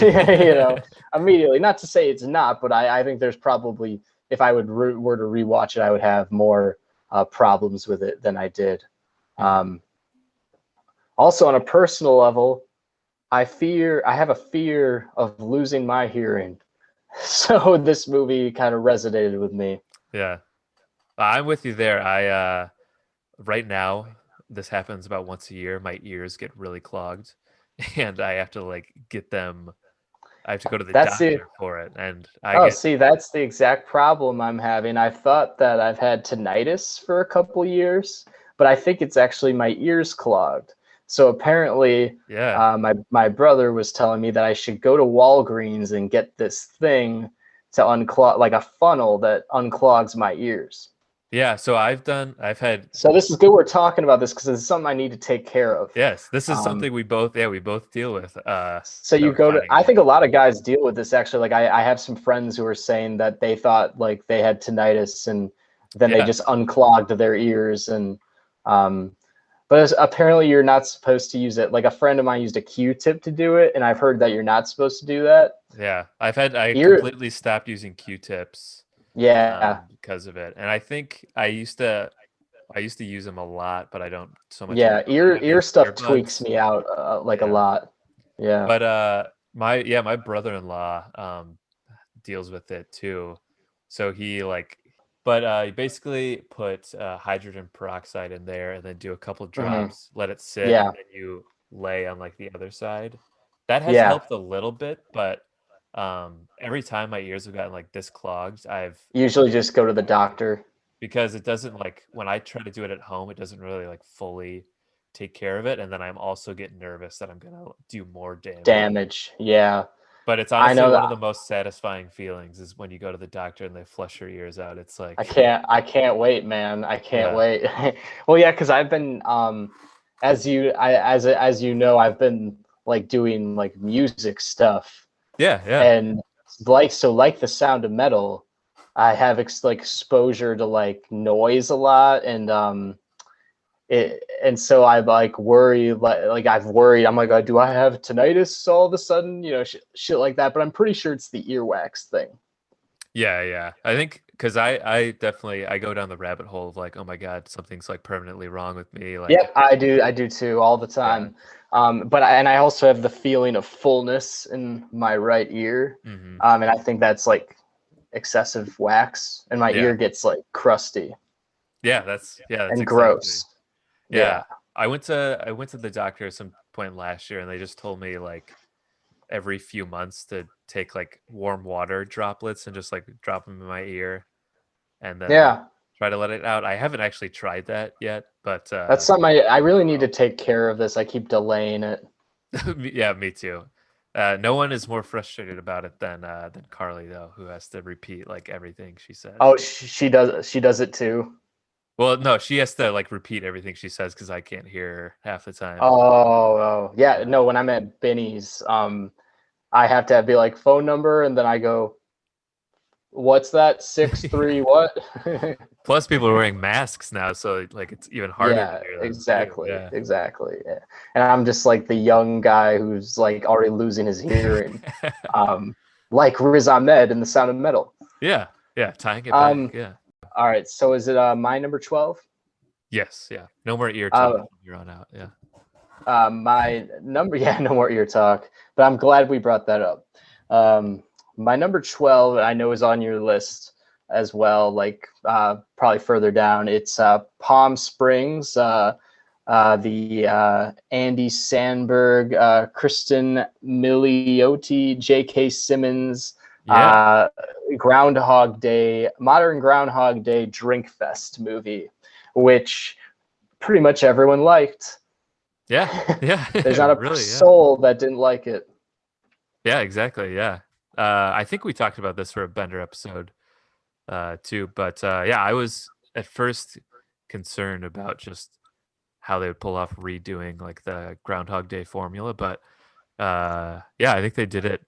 immediately. Not to say it's not, but I think there's probably, if I were to rewatch it, I would have more problems with it than I did. Hmm. Um, Also, on a personal level, I have a fear of losing my hearing, so this movie kind of resonated with me. Yeah. I'm with you there. Right now, this happens about once a year. My ears get really clogged, and I have to like get them. I have to go to the That's the doctor for it, and I Oh, get see, that's the exact problem I'm having. I thought that I've had tinnitus for a couple years, but I think it's actually my ears clogged. So apparently, yeah, my brother was telling me that I should go to Walgreens and get this thing to unclog, like a funnel that unclogs my ears. yeah. So I've had So this is good we're talking about this because it's something I need to take care of. yes. This is Um, something we both deal with. So That you we're go to, finding I out. think a lot of guys deal with this actually. Like I have some friends who are saying that they thought like they had tinnitus and then they Yeah, just unclogged their ears um, but apparently you're not supposed to use it. Like a friend of mine used a Q-tip to do it, and I've heard that you're not supposed to do that. yeah. I Ear, completely stopped using Q-tips yeah, because of it, and I think I used to use them a lot, but I don't so much yeah, anymore. I have ear those stuff tweaks earbuds. me out like a Yeah. lot. Yeah. But my brother-in-law deals with it too. So he basically put hydrogen peroxide in there and then do a couple Hmm. drops, let it sit, and Yeah. then you lay on like the other side. That has Yeah. helped a little bit, but every time my ears have gotten like this clogged, I've Usually just go to the doctor. because it doesn't like when I try to do it at home, it doesn't really like fully take care of it, and then I'm also getting nervous that I'm gonna do more damage. Damage. Yeah. But it's I honestly know one that. of the most satisfying feelings is when you go to the doctor and they flush your ears out. It's I like, can't I can't wait, man. I can't yeah, wait. Well, yeah, because I've been as you know, I've been like doing like music stuff, yeah, yeah, and like the sound of metal, I have like exposure to like noise a lot, and so I like worry, like I've worried. I'm like, do I have tinnitus all of a sudden? Shit like that. But I'm pretty sure it's the earwax thing. yeah, yeah. I think because I definitely I go down the rabbit hole of like, oh my God, something's like permanently wrong with me. Like, Yep, I do too, all the yeah, time. And I also have the feeling of fullness in my right ear, hmm, and I think that's like excessive wax, and my yeah, ear gets like crusty yeah, that's and exactly. gross. Yeah, Yeah, I went to the doctor at some point last year, and they just told me like every few months to take like warm water droplets and just like drop them in my ear and then like yeah, try to let it out. I haven't actually tried that yet, but that's something I really need to well, take care of this. I keep delaying it. yeah, me too. No one is more frustrated about it than Carly though, who has to repeat like everything she says. Oh, she does it too. Well, no, she has to like repeat everything she says because I can't hear her half the time. Oh, yeah. Yeah. No, when I'm at Benny's, I have to be like phone number, and then I go, "What's that? 6-3 what?" Plus, people are wearing masks now, so like it's even harder to Yeah, hear them too. exactly, Yeah. exactly. Yeah. And I'm just like the young guy who's like already losing his hearing, um, like Riz Ahmed in The Sound of Metal. Yeah, yeah, tying it back. Um, Yeah. all right, so is it my number 12? Yes, yeah. No more ear talk Uh, from here on out. Yeah. my number, yeah, no more ear talk, but I'm glad we brought that up. My number 12, I know, is on your list as well, like probably further down. It's Palm Springs, the Andy Sandberg, Kristen Milioti, J.K. Simmons, Yeah. uh, Groundhog Day, modern Groundhog Day Drink Fest movie. which pretty much everyone liked. Yeah. Yeah. There's not a Really, yeah. soul that didn't like it. Yeah, exactly. Yeah. I think we talked about this for a Bender episode too, but yeah, I was at first concerned about just how they would pull off redoing like the Groundhog Day formula, but yeah, I think they did it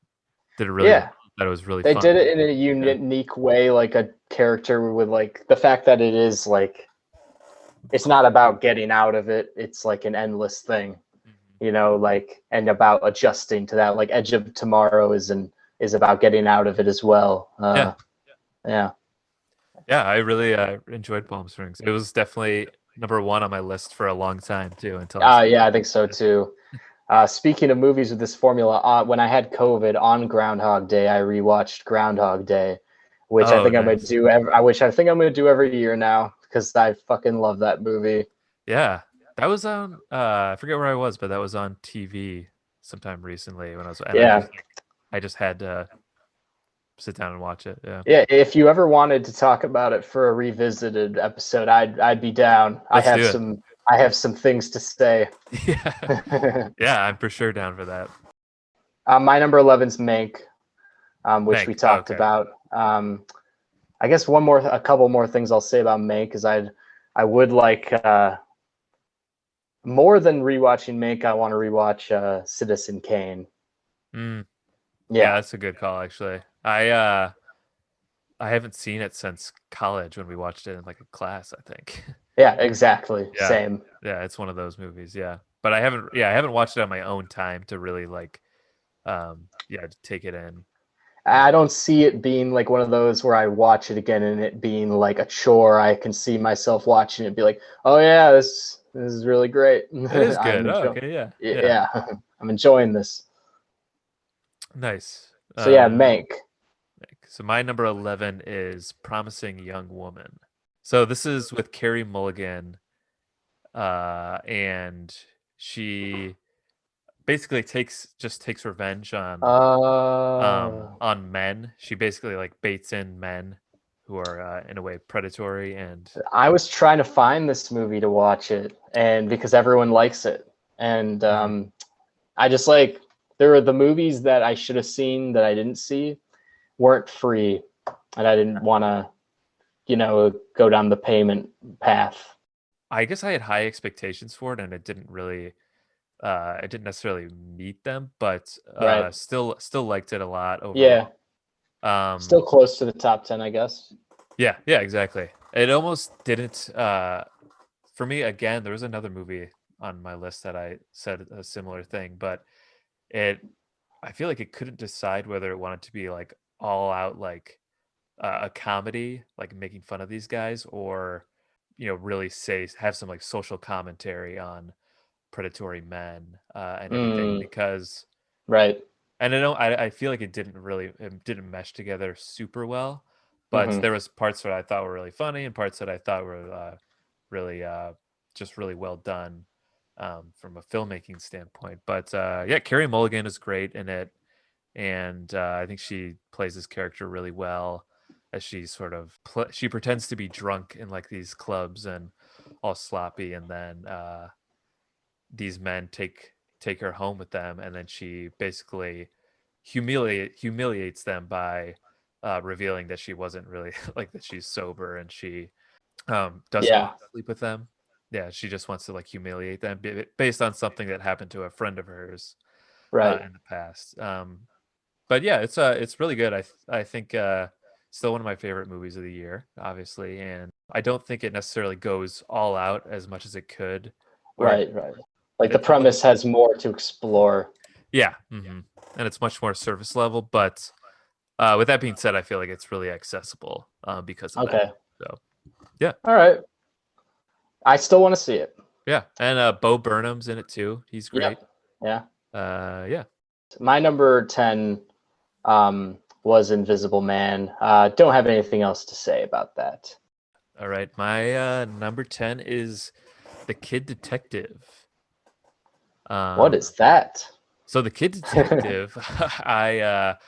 really well. Yeah, That it was really they fun. did it in a Yeah. unique way, like a character with like the fact that it is like it's not about getting out of it. It's like an endless thing, Mhm. like and about adjusting to that. Like Edge of Tomorrow is about getting out of it as well. Yeah. Yeah. Yeah, I really enjoyed Palm Springs. It was definitely number one on my list for a long time too until I Yeah, I think so started. too. Speaking of movies with this formula, when I had COVID on Groundhog Day, I rewatched Groundhog Day, which I Oh, think I'm gonna nice. do. I think I'm gonna do every year now because I fucking love that movie. Yeah. That was on I forget where I was, but that was on TV sometime recently when I was and Yeah, I just had to sit down and watch it. Yeah. yeah. If you ever wanted to talk about it for a revisited episode, I'd be down. Let's do it. I have some things to say. Yeah. Yeah, I'm for sure down for that. My number 11's Mank, which we Thank. Oh, talked okay. about. I guess a couple more things I'll say about Mank is I would like more than rewatching Mank. I want to rewatch Citizen Kane. Mm, yeah, Yeah, that's a good call actually. I haven't seen it since college when we watched it in like a class, I think. yeah, exactly. Yeah. Same. Yeah, it's one of those movies, yeah. But I haven't watched it on my own time to really like yeah, to take it in. I don't see it being like one of those where I watch it again and it being like a chore. I can see myself watching it and be like, oh yeah, this is really great. It is I'm good. Oh, enjoying. okay, yeah. Yeah. Yeah, I'm enjoying this. Nice. So yeah, Mank. So my number 11 is Promising Young Woman. So this is with Carrie Mulligan, and she basically takes revenge on men. She basically like baits in men who are in a way predatory and I was trying to find this movie to watch it, and because everyone likes it, and Mhm. I just like there were the movies that I should have seen that I didn't see weren't free, and I didn't want to, go down the payment path. I guess I had high expectations for it and it didn't necessarily meet them, but Right? still liked it a lot Yeah, overall. Um still close to the top 10, I guess. yeah, yeah, exactly. It almost didn't for me again, there was another movie on my list that I said a similar thing, but it I feel like it couldn't decide whether it wanted to be like all out like a comedy, like making fun of these guys, or really say have some like social commentary on predatory men and everything. Mm, Because right. and I feel like it didn't mesh together super well, but Hmm. there was parts that I thought were really funny and parts that I thought were really just really well done from a filmmaking standpoint. But yeah, Carrie Mulligan is great in it, and I think she plays this character really well as she sort of she pretends to be drunk in like these clubs and all sloppy, and then these men take her home with them, and then she basically humiliates them by revealing that she wasn't really like that she's sober, and she doesn't want Yeah, to sleep with them. Yeah, she just wants to like humiliate them based on something that happened to a friend of hers right. in the past. But yeah, it's really good. I think still one of my favorite movies of the year, obviously, and I don't think it necessarily goes all out as much as it could, or Right, right. Like the it definitely premise has more to explore. yeah, and it's much more surface level. But with that being said, I feel like it's really accessible because of that. Okay. So yeah, All right. I still want to see it. yeah, and Bo Burnham's in it too. He's great. Yep. Yeah. Yeah. My number 10 was Invisible Man. Don't have anything else to say about that. All right, my number 10 is The Kid Detective. What Um, is that? So the Kid Detective, I'd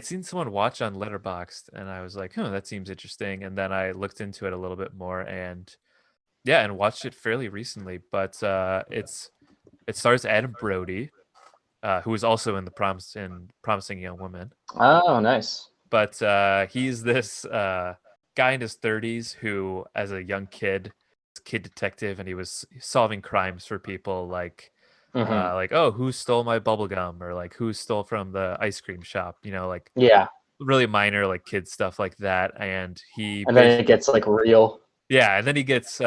seen someone watch on Letterboxd, and I was like, "Huh, that seems interesting." And then I looked into it a little bit more, and Yeah, and watched it fairly recently, but it stars Adam Brody, who is also in the Promising Young Woman. Oh, nice. But he's this guy in his 30s who, as a young kid, kid detective, and he was solving crimes for people Hmm. like, oh, who stole my bubble gum, or like who stole from the ice cream shop, like Yeah, really minor like kid stuff like that. And he and then it basically, gets like real. yeah, and then he gets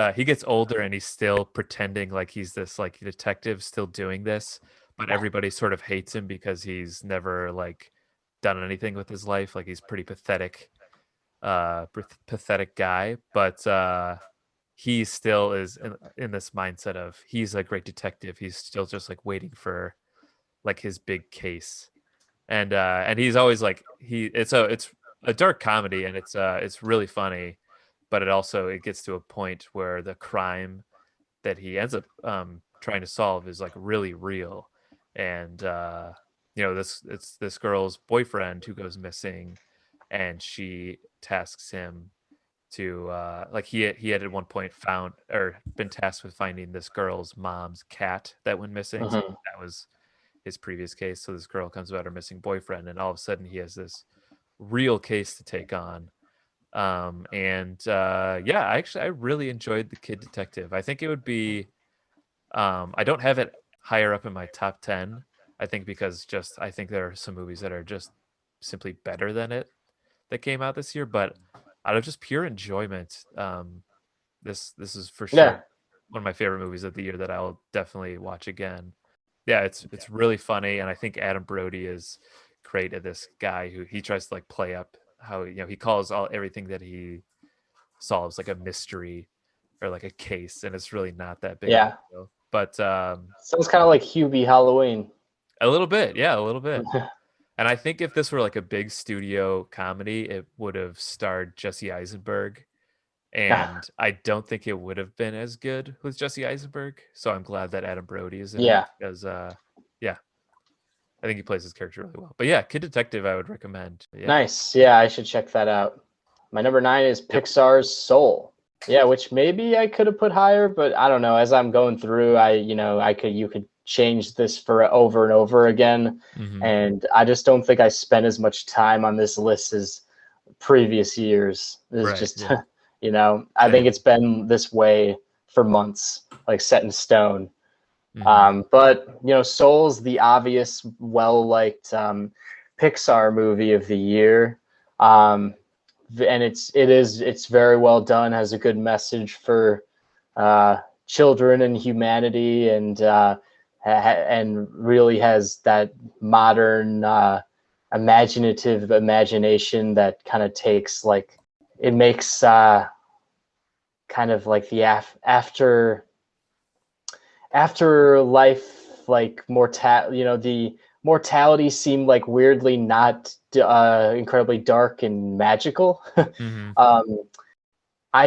older and he's still pretending like he's this like detective still doing this, but everybody sort of hates him because he's never like done anything with his life. Like he's pretty pathetic, pathetic guy, but he still is in this mindset of he's a great detective. He's still just like waiting for like his big case. And he's always like it's a dark comedy, and it's really funny, but it gets to a point where the crime that he ends up trying to solve is like really real. And this girl's boyfriend who goes missing, and she tasks him to like he had at one point found or been tasked with finding this girl's mom's cat that went missing. So Hmm. that was his previous case. So this girl comes about her missing boyfriend, and all of a sudden he has this real case to take on. Yeah, I really enjoyed The Kid Detective. I think it would be I don't have it higher up in my top 10. I think because just I think there are some movies that are just simply better than it that came out this year, but out of just pure enjoyment, this is for sure Yeah, one of my favorite movies of the year that I'll definitely watch again. Yeah, it's really funny, and I think Adam Brody is great at this guy who he tries to like play up how he calls all everything that he solves like a mystery or like a case, and it's really not that big of a yeah. deal. But Sounds kind of like Hubie Halloween. a little bit, yeah, a little bit. And I think if this were like a big studio comedy, it would have starred Jesse Eisenberg. And I don't think it would have been as good with Jesse Eisenberg. So I'm glad that Adam Brody is in it Yeah, because, yeah, I think he plays his character really well. But yeah, Kid Detective, I would recommend. But yeah. nice. Yeah, I should check that out. My number nine is Yep. Pixar's Soul. Yeah, which maybe I could have put higher, but I don't know. As I'm going through, you could change this for over and over again, Hmm. and I just don't think I spent as much time on this list as previous years. It's Right. just, Yeah. I think Same. it's been this way for months, like set in stone. Hmm. But Soul's the obvious, well-liked Pixar movie of the year, and it's very well done. Has a good message for children and humanity, and really has that modern imaginative imagination that kind of takes like it makes kind of like the afterlife like the mortality seemed like weirdly not incredibly dark and magical. Hmm. um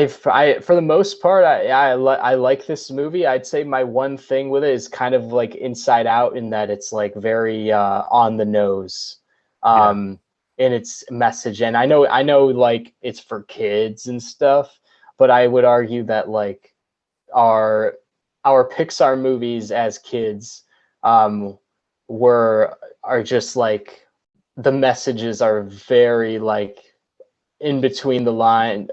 for the most part, I like this movie. I'd say my one thing with it is kind of like Inside Out, in that it's like very on the nose Yeah. um in its message. And I know like it's for kids and stuff, but I would argue that like our our Pixar movies as kids um, were are just like the messages are very like in between the lines,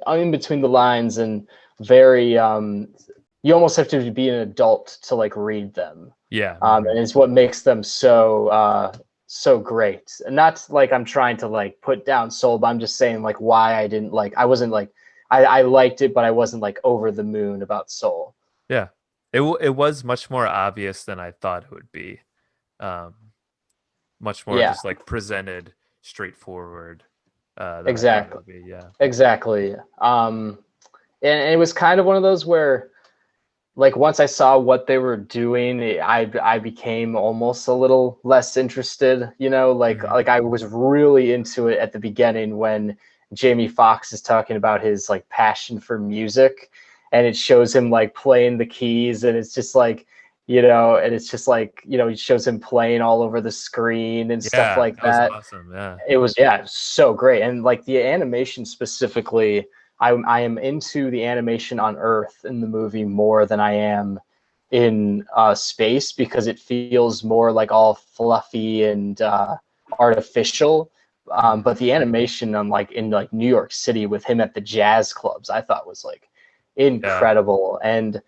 and very you almost have to be an adult to like read them, Yeah. Hmm. and it's what makes them so great. And not like I'm trying to like put down Soul, but I'm just saying like why I wasn't like I liked it, but I wasn't like over the moon about Soul. Yeah. It was much more obvious than I thought it would be. Um, Much more Yeah, just like presented straightforward than I thought it exactly. would be. Yeah. Exactly. And it was kind of one of those where, like, once I saw what they were doing, I became almost a little less interested. Hmm. Like I was really into it at the beginning when Jamie Foxx is talking about his like passion for music, and it shows him like playing the keys, and it's just like. And it's just like, it shows him playing all over the screen and stuff Yeah, like that was that. awesome. Yeah. It was, yeah, so great. And like the animation specifically, I am into the animation on Earth in the movie more than I am in space, because it feels more like all fluffy and artificial. Mhm. But the animation on like in like New York City with him at the jazz clubs, I thought was like Yeah. incredible. And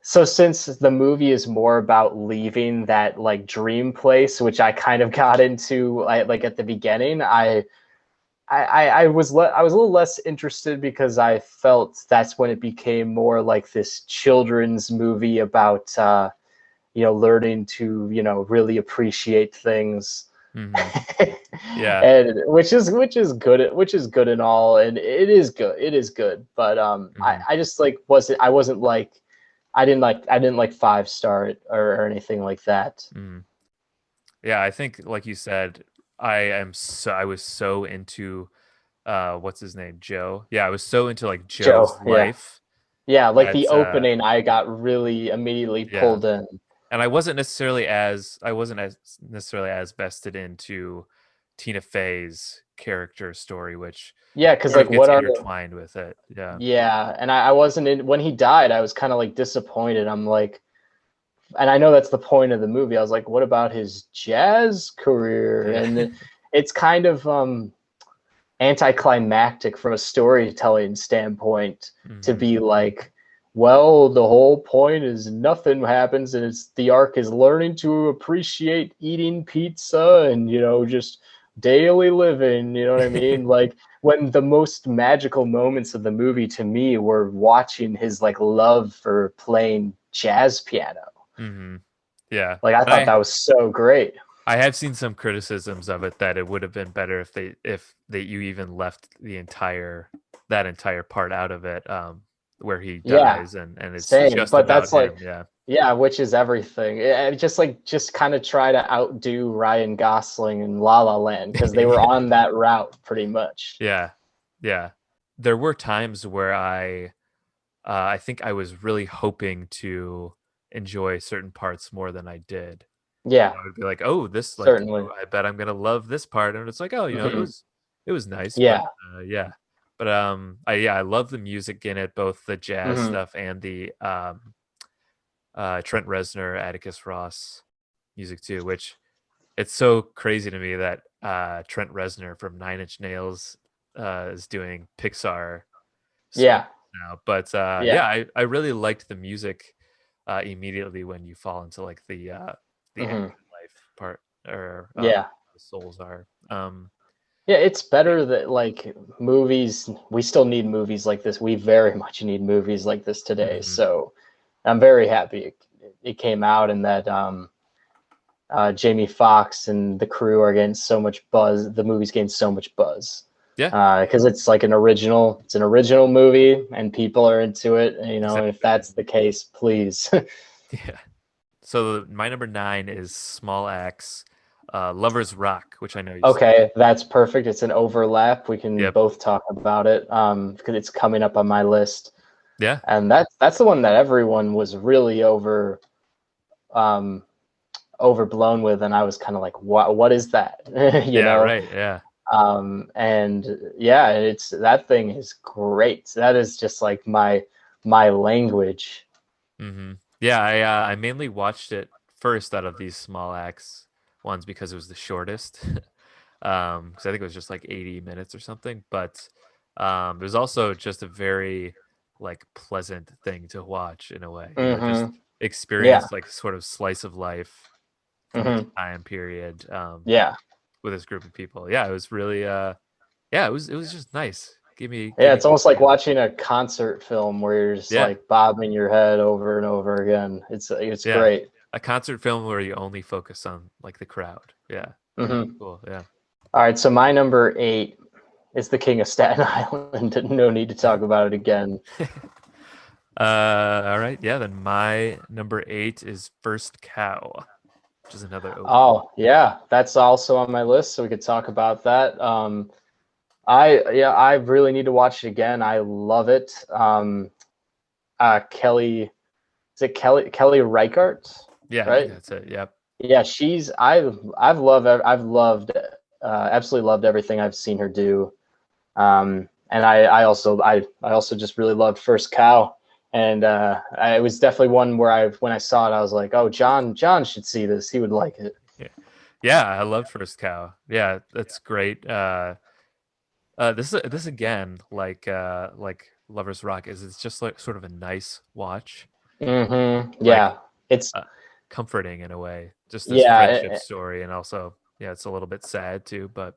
so since the movie is more about leaving that like dream place, which I kind of got into like at the beginning, I was a little less interested, because I felt that's when it became more like this children's movie about learning to really appreciate things. Mhm. Yeah. And which is good and all, and it is good, but Mhm. I just like wasn't like I didn't like five star it or anything like that. Mhm. Yeah, I think like you said, I was so into what's his name? Joe. Yeah, I was so into like Joe, Joe's yeah. life Yeah, like the that opening, I got really immediately yeah. pulled in. And I wasn't as necessarily as vested into Tina Fey's character story, which Yeah, because sort like of gets what are the intertwined with it. Yeah. yeah, and I wasn't in when he died. I was kind of like disappointed. I'm like, and I know that's the point of the movie. I was like, what about his jazz career? Yeah. And it's kind of anticlimactic from a storytelling standpoint to Mhm. be like, well, the whole point is nothing happens, and it's the arc is learning to appreciate eating pizza and just daily living. You know what I mean? Like when the most magical moments of the movie to me were watching his like love for playing jazz piano. Mhm. Yeah. Like I And thought that was so great. I have seen some criticisms of it that it would have been better if they you even left that entire part out of it, where he Yeah, dies and it's same. just But about that's like, him. Yeah. yeah, which is everything. Just kind of try to outdo Ryan Gosling in La La Land, because they were Yeah. on that route pretty much. Yeah. Yeah. There were times where I think I was really hoping to enjoy certain parts more than I did. Yeah, I would be like, "Oh, this like, certainly. oh, I bet I'm gonna love this part," and it's like, "Oh, Hmm. it was nice," but, Yeah. yeah. But, I love the music in it, both the jazz Hmm. stuff and the, Trent Reznor, Atticus Ross music too, which it's so crazy to me that, Trent Reznor from Nine Inch Nails, is doing Pixar score Yeah. now, but, Yeah. yeah, I really liked the music, immediately when you fall into, like, the Hmm. afterlife part or, Yeah. the souls are, Yeah, it's yeah, better that like movies, we still need movies like this. We very much need movies like this today. mhm, So I'm very happy it came out, and that Jamie Foxx and the crew are getting so much buzz. The movie's getting so much buzz yeah, because it's like it's an original movie, and people are into it. And if exactly, that's the case, please. yeah. So, my number 9 is Small Axe, Lovers Rock, which I know you saw. Okay, that's perfect. It's an overlap. We can Yep, both talk about it because it's coming up on my list, yeah, and that's the one that everyone was really um, overblown with, and I was kind of like, what is that? you yeah, know. right, yeah, And yeah, it's that thing is great. That is just like my language. mhm. Yeah, I mainly watched it first out of these Small Axe ones because it was the shortest. 'Cause I think it was just like 80 minutes or something, but, it was also just a very, like, pleasant thing to watch in a way, just Hmm. Yeah. experience, like, sort of slice of life from this Hmm. time period, Yeah. with this group of people. Yeah, it was really, yeah, it was just nice. Give Yeah. me It's almost good like feels. watching a concert film where you're just Yeah, like bobbing your head over and over again. It's yeah. great. A concert film where you only focus on, like, the crowd. Yeah, Hmm. cool, yeah. All right. So my number 8 is The King of Staten Island. No need to talk about it again. Alright, yeah, then my number 8 is First Cow, which is another overlap. Oh yeah, that's also on my list, so we could talk about that. I really need to watch it again. I love it. Kelly, is it Kelly Reichardt, Yeah, I think right? that's it, yep. Yeah, I've loved absolutely loved everything I've seen her do. and I also just really loved First Cow, and it was definitely one where when I saw it, I was like, oh, John should see this. He would like it. Yeah, yeah, I loved First Cow. Yeah, that's great. This again, like Lovers Rock, is it's just like sort of a nice watch, like Yeah, it's uh, comforting in a way. Just this friendship yeah, story, and also yeah, it's a little bit sad too, but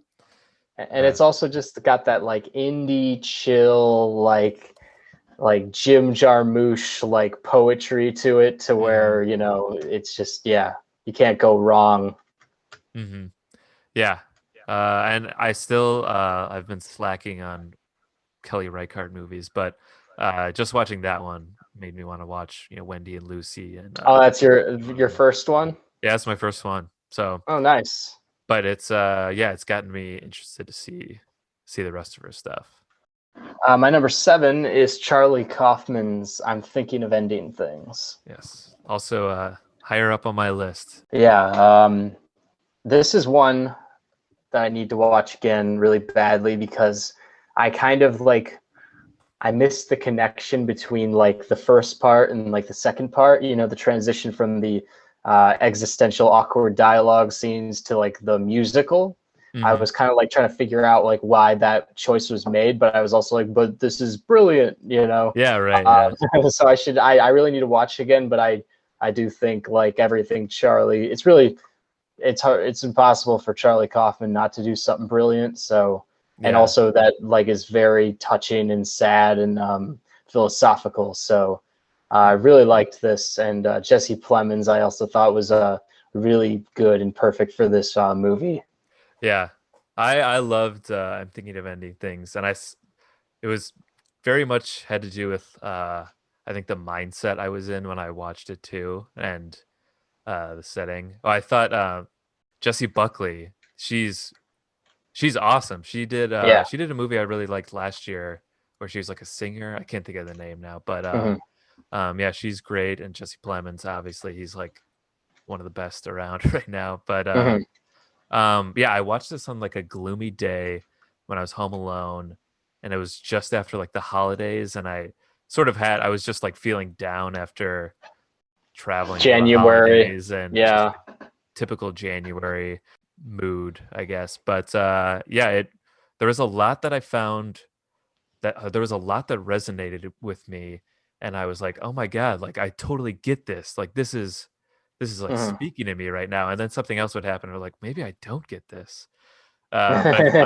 and it's also just got that like indie chill, like Jim Jarmusch like poetry to it, to hmm where it's just, yeah, you can't go wrong. hmm yeah. And I've been slacking on Kelly Reichardt movies, but just watching that one made me want to watch, Wendy and Lucy, and Oh, that's your first one? yeah, that's my first one. So, Oh, nice. but it's yeah, it's gotten me interested to see the rest of her stuff. My number 7 is Charlie Kaufman's I'm Thinking of Ending Things. Yes. Also, higher up on my list. Yeah, this is one that I need to watch again really badly, because I kind of like I missed the connection between like the first part and like the second part. The transition from the existential awkward dialogue scenes to like the musical. I hmm was kind of like trying to figure out like why that choice was made, but I was also like, but this is brilliant. Yeah. Right. Yeah. So I really need to watch again, but I do think like everything Charlie, it's hard, it's impossible for Charlie Kaufman not to do something brilliant. So, and Yeah. also that like is very touching and sad and philosophical. So I really liked this, and Jesse Plemons I also thought was really good and perfect for this movie. Yeah. I loved. I'm thinking of ending things, and it was very much had to do with I think the mindset I was in when I watched it too, and the setting. Oh, I thought Jessie Buckley, she's awesome. Yeah. She did a movie I really liked last year where she was like a singer. I can't think of the name now, but Hmm. yeah, she's great. And Jesse Plemons, obviously, he's like one of the best around right now. But Hmm. yeah, I watched this on like a gloomy day when I was home alone, and it was just after like the holidays, and I was just like feeling down after traveling for the January. holidays, and just Yeah. like typical January mood, I guess. But yeah, it there was a lot that I found that there was a lot that resonated with me, and I was like, "Oh my god, like I totally get this. Like this is like Hmm. speaking to me right now." And then something else would happen, or like maybe I don't get this. But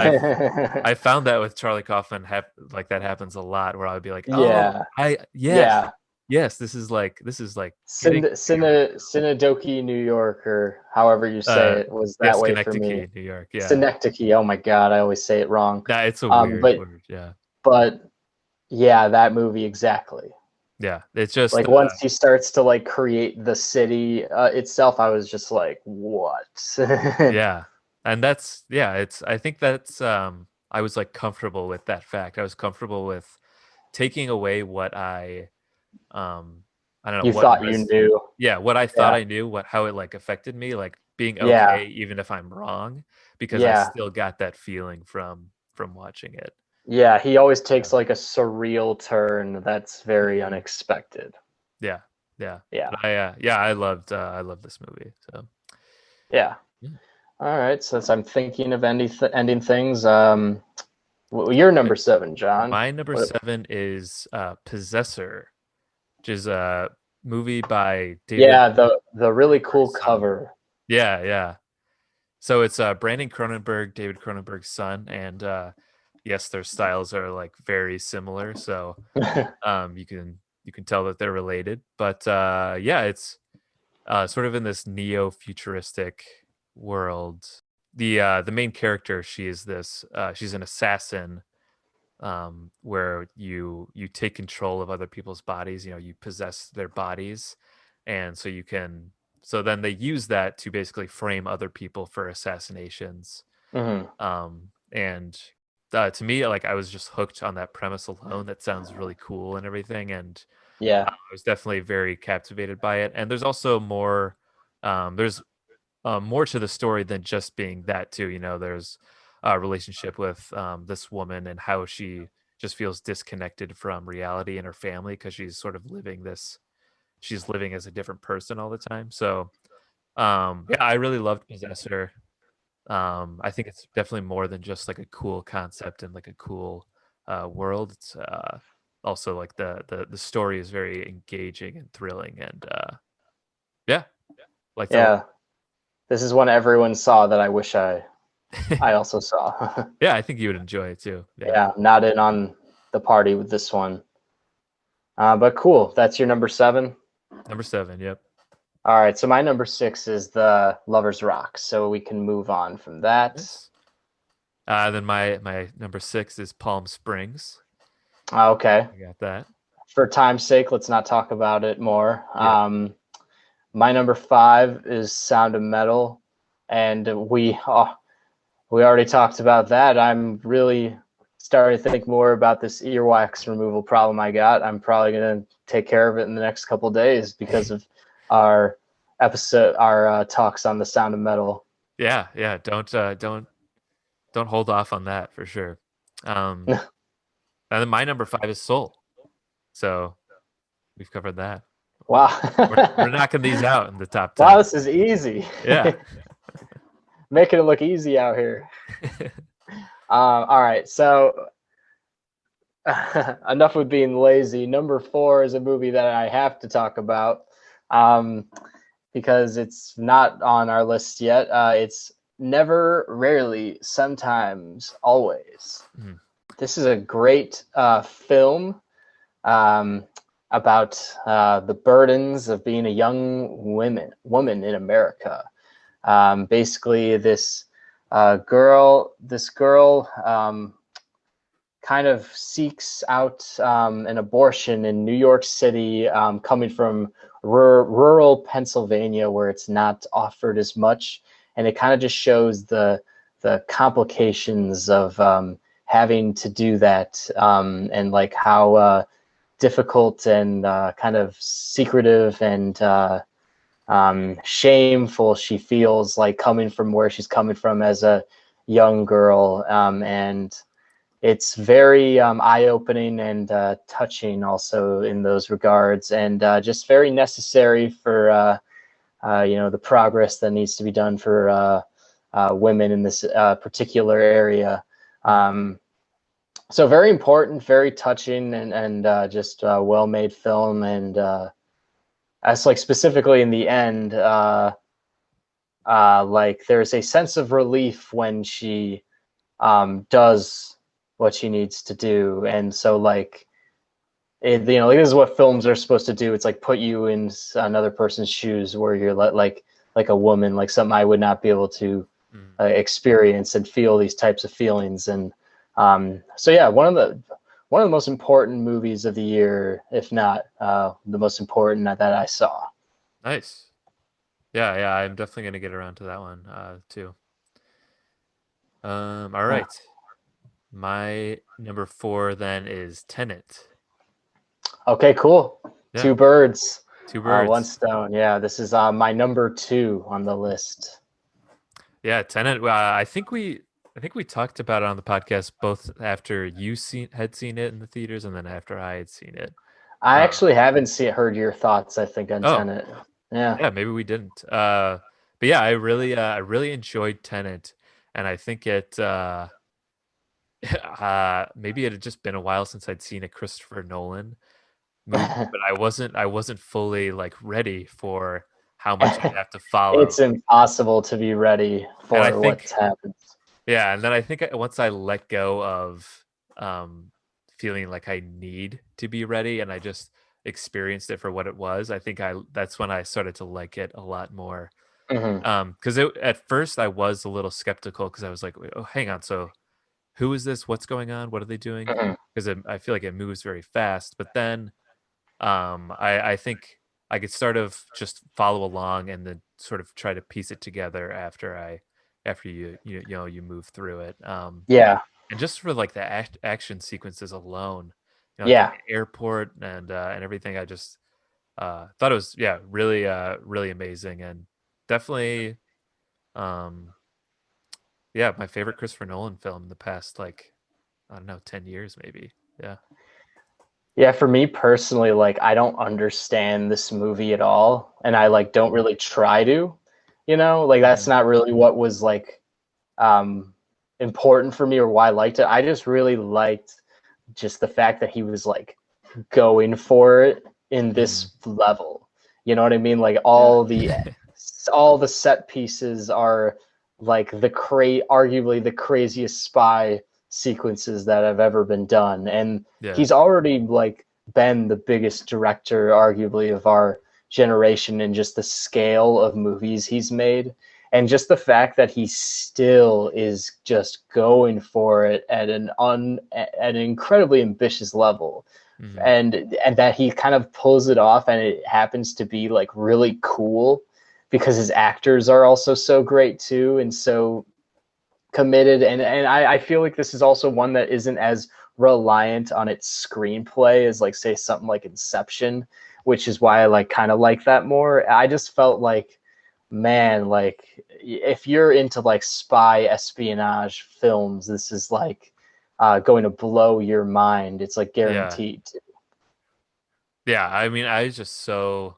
I found that with Charlie Kaufman, like that happens a lot, where I would be like, "Oh, Yeah. I yes, Yeah. yes, this is like hitting me right Cinedoki, New York, or however you now." say it, was Yeah, that way for me. Schenectady, New York. Yeah, Synecdoche. Oh my God, I always say it wrong. that it's a weird But word. Yeah, but yeah, that movie exactly. yeah. It's just Like once he starts to like create the city itself, I was just like, what? yeah, and that's yeah. It's I think that's I was like comfortable with that fact. I was comfortable with taking away what I don't know You what thought you knew. yeah, what I thought Yeah, I knew, what how it like affected me, like being yeah, okay even if I'm wrong, because I yeah, still got that feeling from watching it. yeah. He always Yeah. takes like a surreal turn that's very Mhm. unexpected. Yeah. Yeah. Yeah, But yeah, I loved this movie. So yeah. yeah. All right. Since I'm thinking of ending things, you're Okay. number 7, John. My number What? 7 is Possessor, which is a movie by David Yeah, the really cool Cronenberg's son. cover. Yeah, yeah. So it's Brandon Cronenberg, David Cronenberg's son, and yes, their styles are like very similar. So you can tell that they're related. But yeah, it's sort of in this neo-futuristic world. The main character, she's an assassin, where you take control of other people's bodies. You possess their bodies, and so then they use that to basically frame other people for assassinations. Hmm. And to me, like I was just hooked on that premise alone. That sounds really cool and everything, and Yeah. I was definitely very captivated by it. And there's also there's more to the story than just being that too. There's a relationship with this woman and how she just feels disconnected from reality and her family because she's sort of living this. She's living as a different person all the time. So yeah, I really loved Possessor. I think it's definitely more than just like a cool concept and like a cool world. It's also like the story is very engaging and thrilling, and yeah, like the Yeah, this is one everyone saw that I wish I also saw. yeah, I think you would enjoy it too. Yeah, Yeah, not in on the party with this one. But cool. That's your number seven. number seven. Yep. All right. So my number six is the Lover's Rock. So we can move on from that. Nice. Then my number six is Palm Springs. Okay. I got that. For time's sake, let's not talk about it more. Yep. My number five is Sound of Metal, and we already talked about that. I'm really starting to think more about this earwax removal problem I got. I'm probably going to take care of it in the next couple of days because of our our talks on the Sound of Metal. Yeah, yeah. Don't hold off on that for sure. Um, and then my number five is Soul. So we've covered that. Wow. We're knocking these out in the top Wow, 10. this is easy. Yeah. Making it look easy out here. All right, so enough with being lazy. Number four is a movie that I have to talk about um, because it's not on our list yet. It's Never, Rarely, Sometimes, Always. Mhm. This is a great film um, about the burdens of being a young woman in America. Basically, this girl kind of seeks out an abortion in New York City, coming from rural Pennsylvania, where it's not offered as much, and it kind of just shows the complications of having to do that, and like how difficult and kind of secretive and shameful she feels, like coming from where she's coming from as a young girl, and it's very eye-opening and touching also in those regards, and just very necessary for the progress that needs to be done for women in this particular area. So very important, very touching, and just a well-made film, and as like specifically in the end, like there's a sense of relief when she does what she needs to do, and so like like this is what films are supposed to do. It's like put you in another person's shoes, where you're like a woman, like something I would not be able to Mhm. experience and feel these types of feelings. And so yeah, one of the most important movies of the year, if not the most important that I saw. Nice. Yeah, yeah. I'm definitely gonna get around to that one too. All right. My number four then is Tenet. Okay, cool. Yeah, Two birds, two one birds. stone. Yeah, this is my number two on the list. Yeah, Tenet. I think we talked about it on the podcast both after you had seen it in the theaters and then after I had seen it. I Uh, actually haven't heard your thoughts, I think, on oh, Tenet. Yeah. yeah, maybe we didn't. But yeah, I really enjoyed Tenet, and I think it maybe it had just been a while since I'd seen a Christopher Nolan movie, but I wasn't fully like ready for how much I'd have to follow. It's impossible to be ready And I for think what's happened. yeah, and then I think once I let go of feeling like I need to be ready and I just experienced it for what it was, I think I that's when I started to like it a lot more. Hmm. Because at first I was a little skeptical because I was like, "Wait, oh, hang on, so who is this? What's going on? What are they doing?" Hmm. Because I feel like it moves very fast, but then I think I could sort of just follow along and then sort of try to piece it together after you move through it. Yeah. And just for like the action sequences alone, like at Yeah. the airport and everything, I just thought it was yeah really really amazing and definitely um yeah my favorite Christopher Nolan film in the past like I don't know 10 years maybe. Yeah. Yeah, for me personally, like I don't understand this movie at all, and I like don't really try to, like that's Mhm. not really what was like um important for me or why I liked it. I just really liked just the fact that he was like going for it in Mhm. this level. You know what I mean? Like Yeah. all the set pieces are like arguably the craziest spy sequences that have ever been done. And Yeah. he's already like been the biggest director arguably of our generation and just the scale of movies he's made and just the fact that he still is just going for it at at an incredibly ambitious level Mhm. and that he kind of pulls it off and it happens to be like really cool because his actors are also so great too and so committed and I feel like this is also one that isn't as reliant on its screenplay as like say something like Inception, which is why I like kind of like that more. I just felt like man, like if you're into like spy espionage films, this is like going to blow your mind. It's like Yeah. guaranteed. Yeah. I mean, I was just so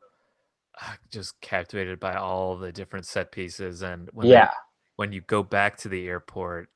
just captivated by all the different set pieces, and Yeah. when you go back to the airport,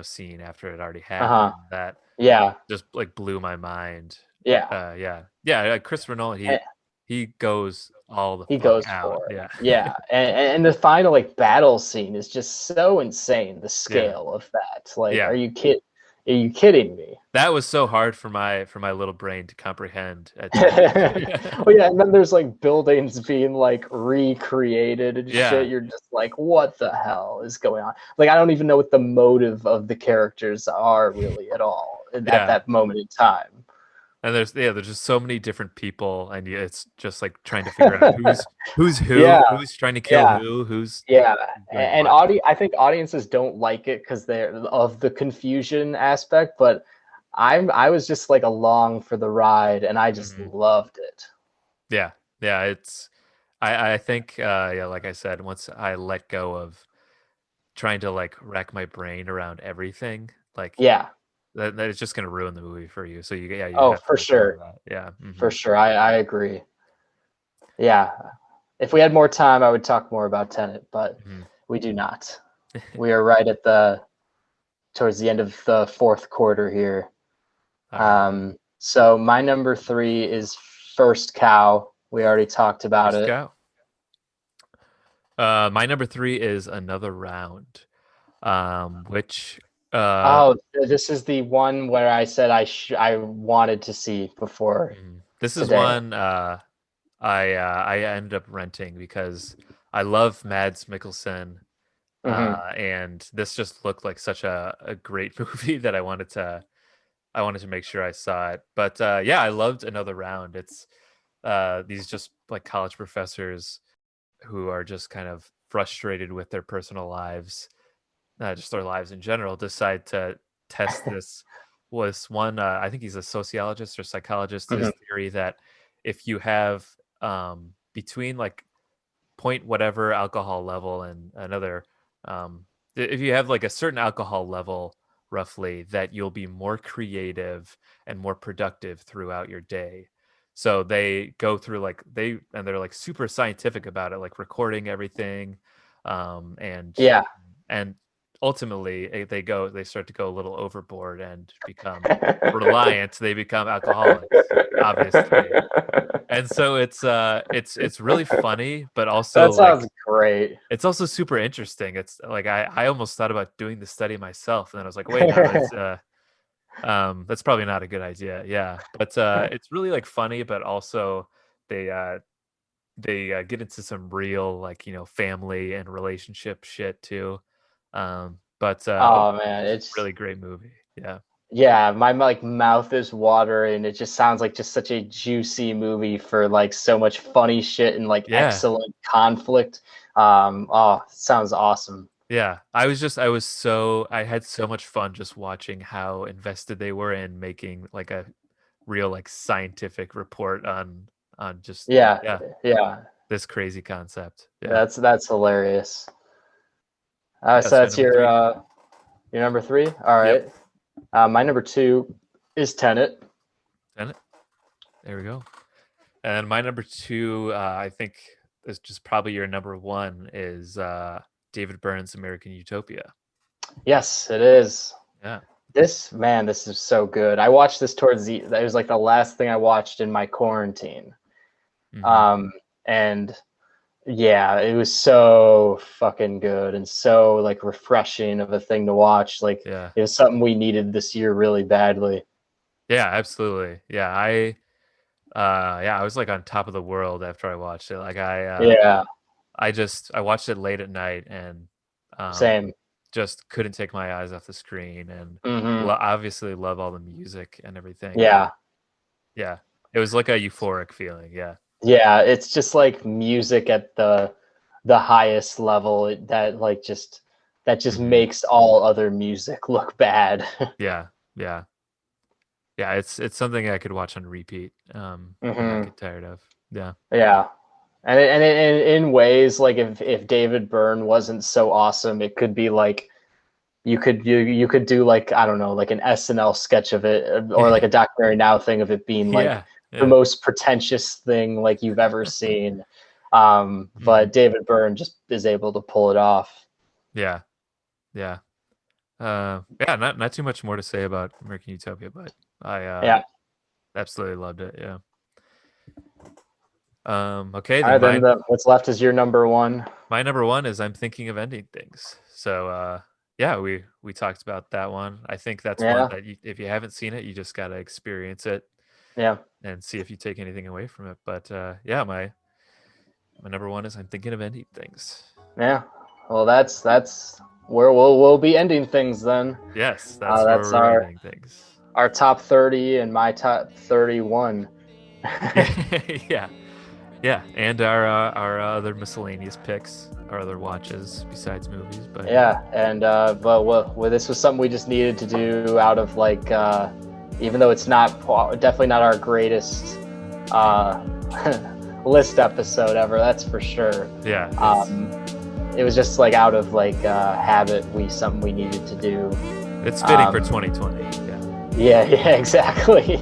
scene after it already Uh-huh. happened, that Yeah. just like blew my mind. Yeah. Yeah, yeah. Christopher Nolan, And he goes all the he fuck goes out. for it. Yeah, Yeah. And the final like battle scene is just so insane, the yeah, scale of that. Like, yeah. are you kidding me? That was so hard for my little brain to comprehend at times. Oh yeah, and then there's like buildings being like recreated and shit. Yeah, You're just like, what the hell is going on? Like, I don't even know what the motive of the characters are really at all at yeah. that moment in time. And there's just so many different people, and it's just like trying to figure out who's Yeah, who's trying to kill yeah. who's Yeah, like and what. I think audiences don't like it because they're of the confusion aspect, but I was just like along for the ride, and I just Mhm. loved it. Yeah, yeah. I think yeah, like I said, once I let go of trying to like rack my brain around everything, like Yeah. that is just gonna ruin the movie for you. So you Oh, have to for let go of sure, that. Yeah. for sure. I agree. Yeah, if we had more time, I would talk more about Tenet, but Mhm. we do not. We are right at the towards the end of the fourth quarter here. All right. So my number three is First Cow. We already talked about First it. go. My number three is Another Round, which uh Oh, this is the one where I said I wanted to see before this is today. one I ended up renting because I love Mads Mikkelsen. Hmm. And this just looked like such a great movie that I wanted to make sure I saw it. But yeah, I loved Another Round. It's these just like college professors who are just kind of frustrated with their personal lives, just their lives in general, decide to test this was one I think he's a sociologist or psychologist, his Hmm. theory that if you have between like point whatever alcohol level and another if you have like a certain alcohol level roughly, that you'll be more creative and more productive throughout your day. So they go through like they're like super scientific about it, like recording everything, um and Yeah. and ultimately they start to go a little overboard and become reliant, they become alcoholics, obviously. And so it's really funny, but also That like sounds great. it's also super interesting. It's like I almost thought about doing the study myself, and then I was like, wait, no, that's probably not a good idea. Yeah, but it's really like funny, but also they uh they get into some real like family and relationship shit too. But Oh man, just it's really great movie. Yeah, yeah, my like mouth is watering. It just sounds like just such a juicy movie for like so much funny shit and like yeah. excellent conflict. Oh, sounds awesome. Yeah, I had so much fun just watching how invested they were in making like a real like scientific report on just Yeah, yeah, yeah, this crazy concept. Yeah. that's hilarious. Yeah, So that's my that's number 3. your number three. All Yep. right. My number two. is Tenet. Tenet. There we go. And my number two, I think, is just probably your number one, is David Byrne's American Utopia. Yes, it is. Yeah. This is so good. I watched this it was like the last thing I watched in my quarantine. Mm-hmm. And yeah, it was so fucking good and so like refreshing of a thing to watch. Like Yeah. it was something we needed this year really badly. Yeah, absolutely. Yeah, I was like on top of the world after I watched it. Like Yeah, I watched it late at night and same. just couldn't take my eyes off the screen, and Hmm. obviously love all the music and everything. And Yeah. yeah, it was like a euphoric feeling. Yeah. Yeah, it's just like music at the highest level that just Hmm. makes all other music look bad. Yeah. Yeah. Yeah. It's something I could watch on repeat and not Hmm. get tired of. Yeah. Yeah. In ways like if David Byrne wasn't so awesome, it could be like you could do like I don't know like an SNL sketch of it or like a documentary now thing of it being like Yeah. the Yeah. most pretentious thing like you've ever seen. Hmm. But David Byrne just is able to pull it off. Yeah. Yeah. Yeah, not too much more to say about American Utopia, but I Yeah. absolutely loved it. Yeah. Okay, All then right, then what's left is your number one. my number one is I'm thinking of ending things. So yeah, we talked about that one. I think that's one Yeah. that if you haven't seen it, you just gotta experience it Yeah. and see if you take anything away from it. But yeah, my number one is I'm thinking of ending things. Yeah. Well, that's where we'll be ending things then. Yes, that's where That's we're ending things. our top 30 and my top 31. Yeah, yeah. Yeah, and our other miscellaneous picks, our other watches besides movies, but yeah. Yeah, and but well, this was something we just needed to do out of like, even though it's not definitely not our greatest uh, list episode ever, that's for sure. Yeah, It was just like out of like habit, something we needed to do. it's fitting for 2020. Yeah. Yeah, yeah, exactly.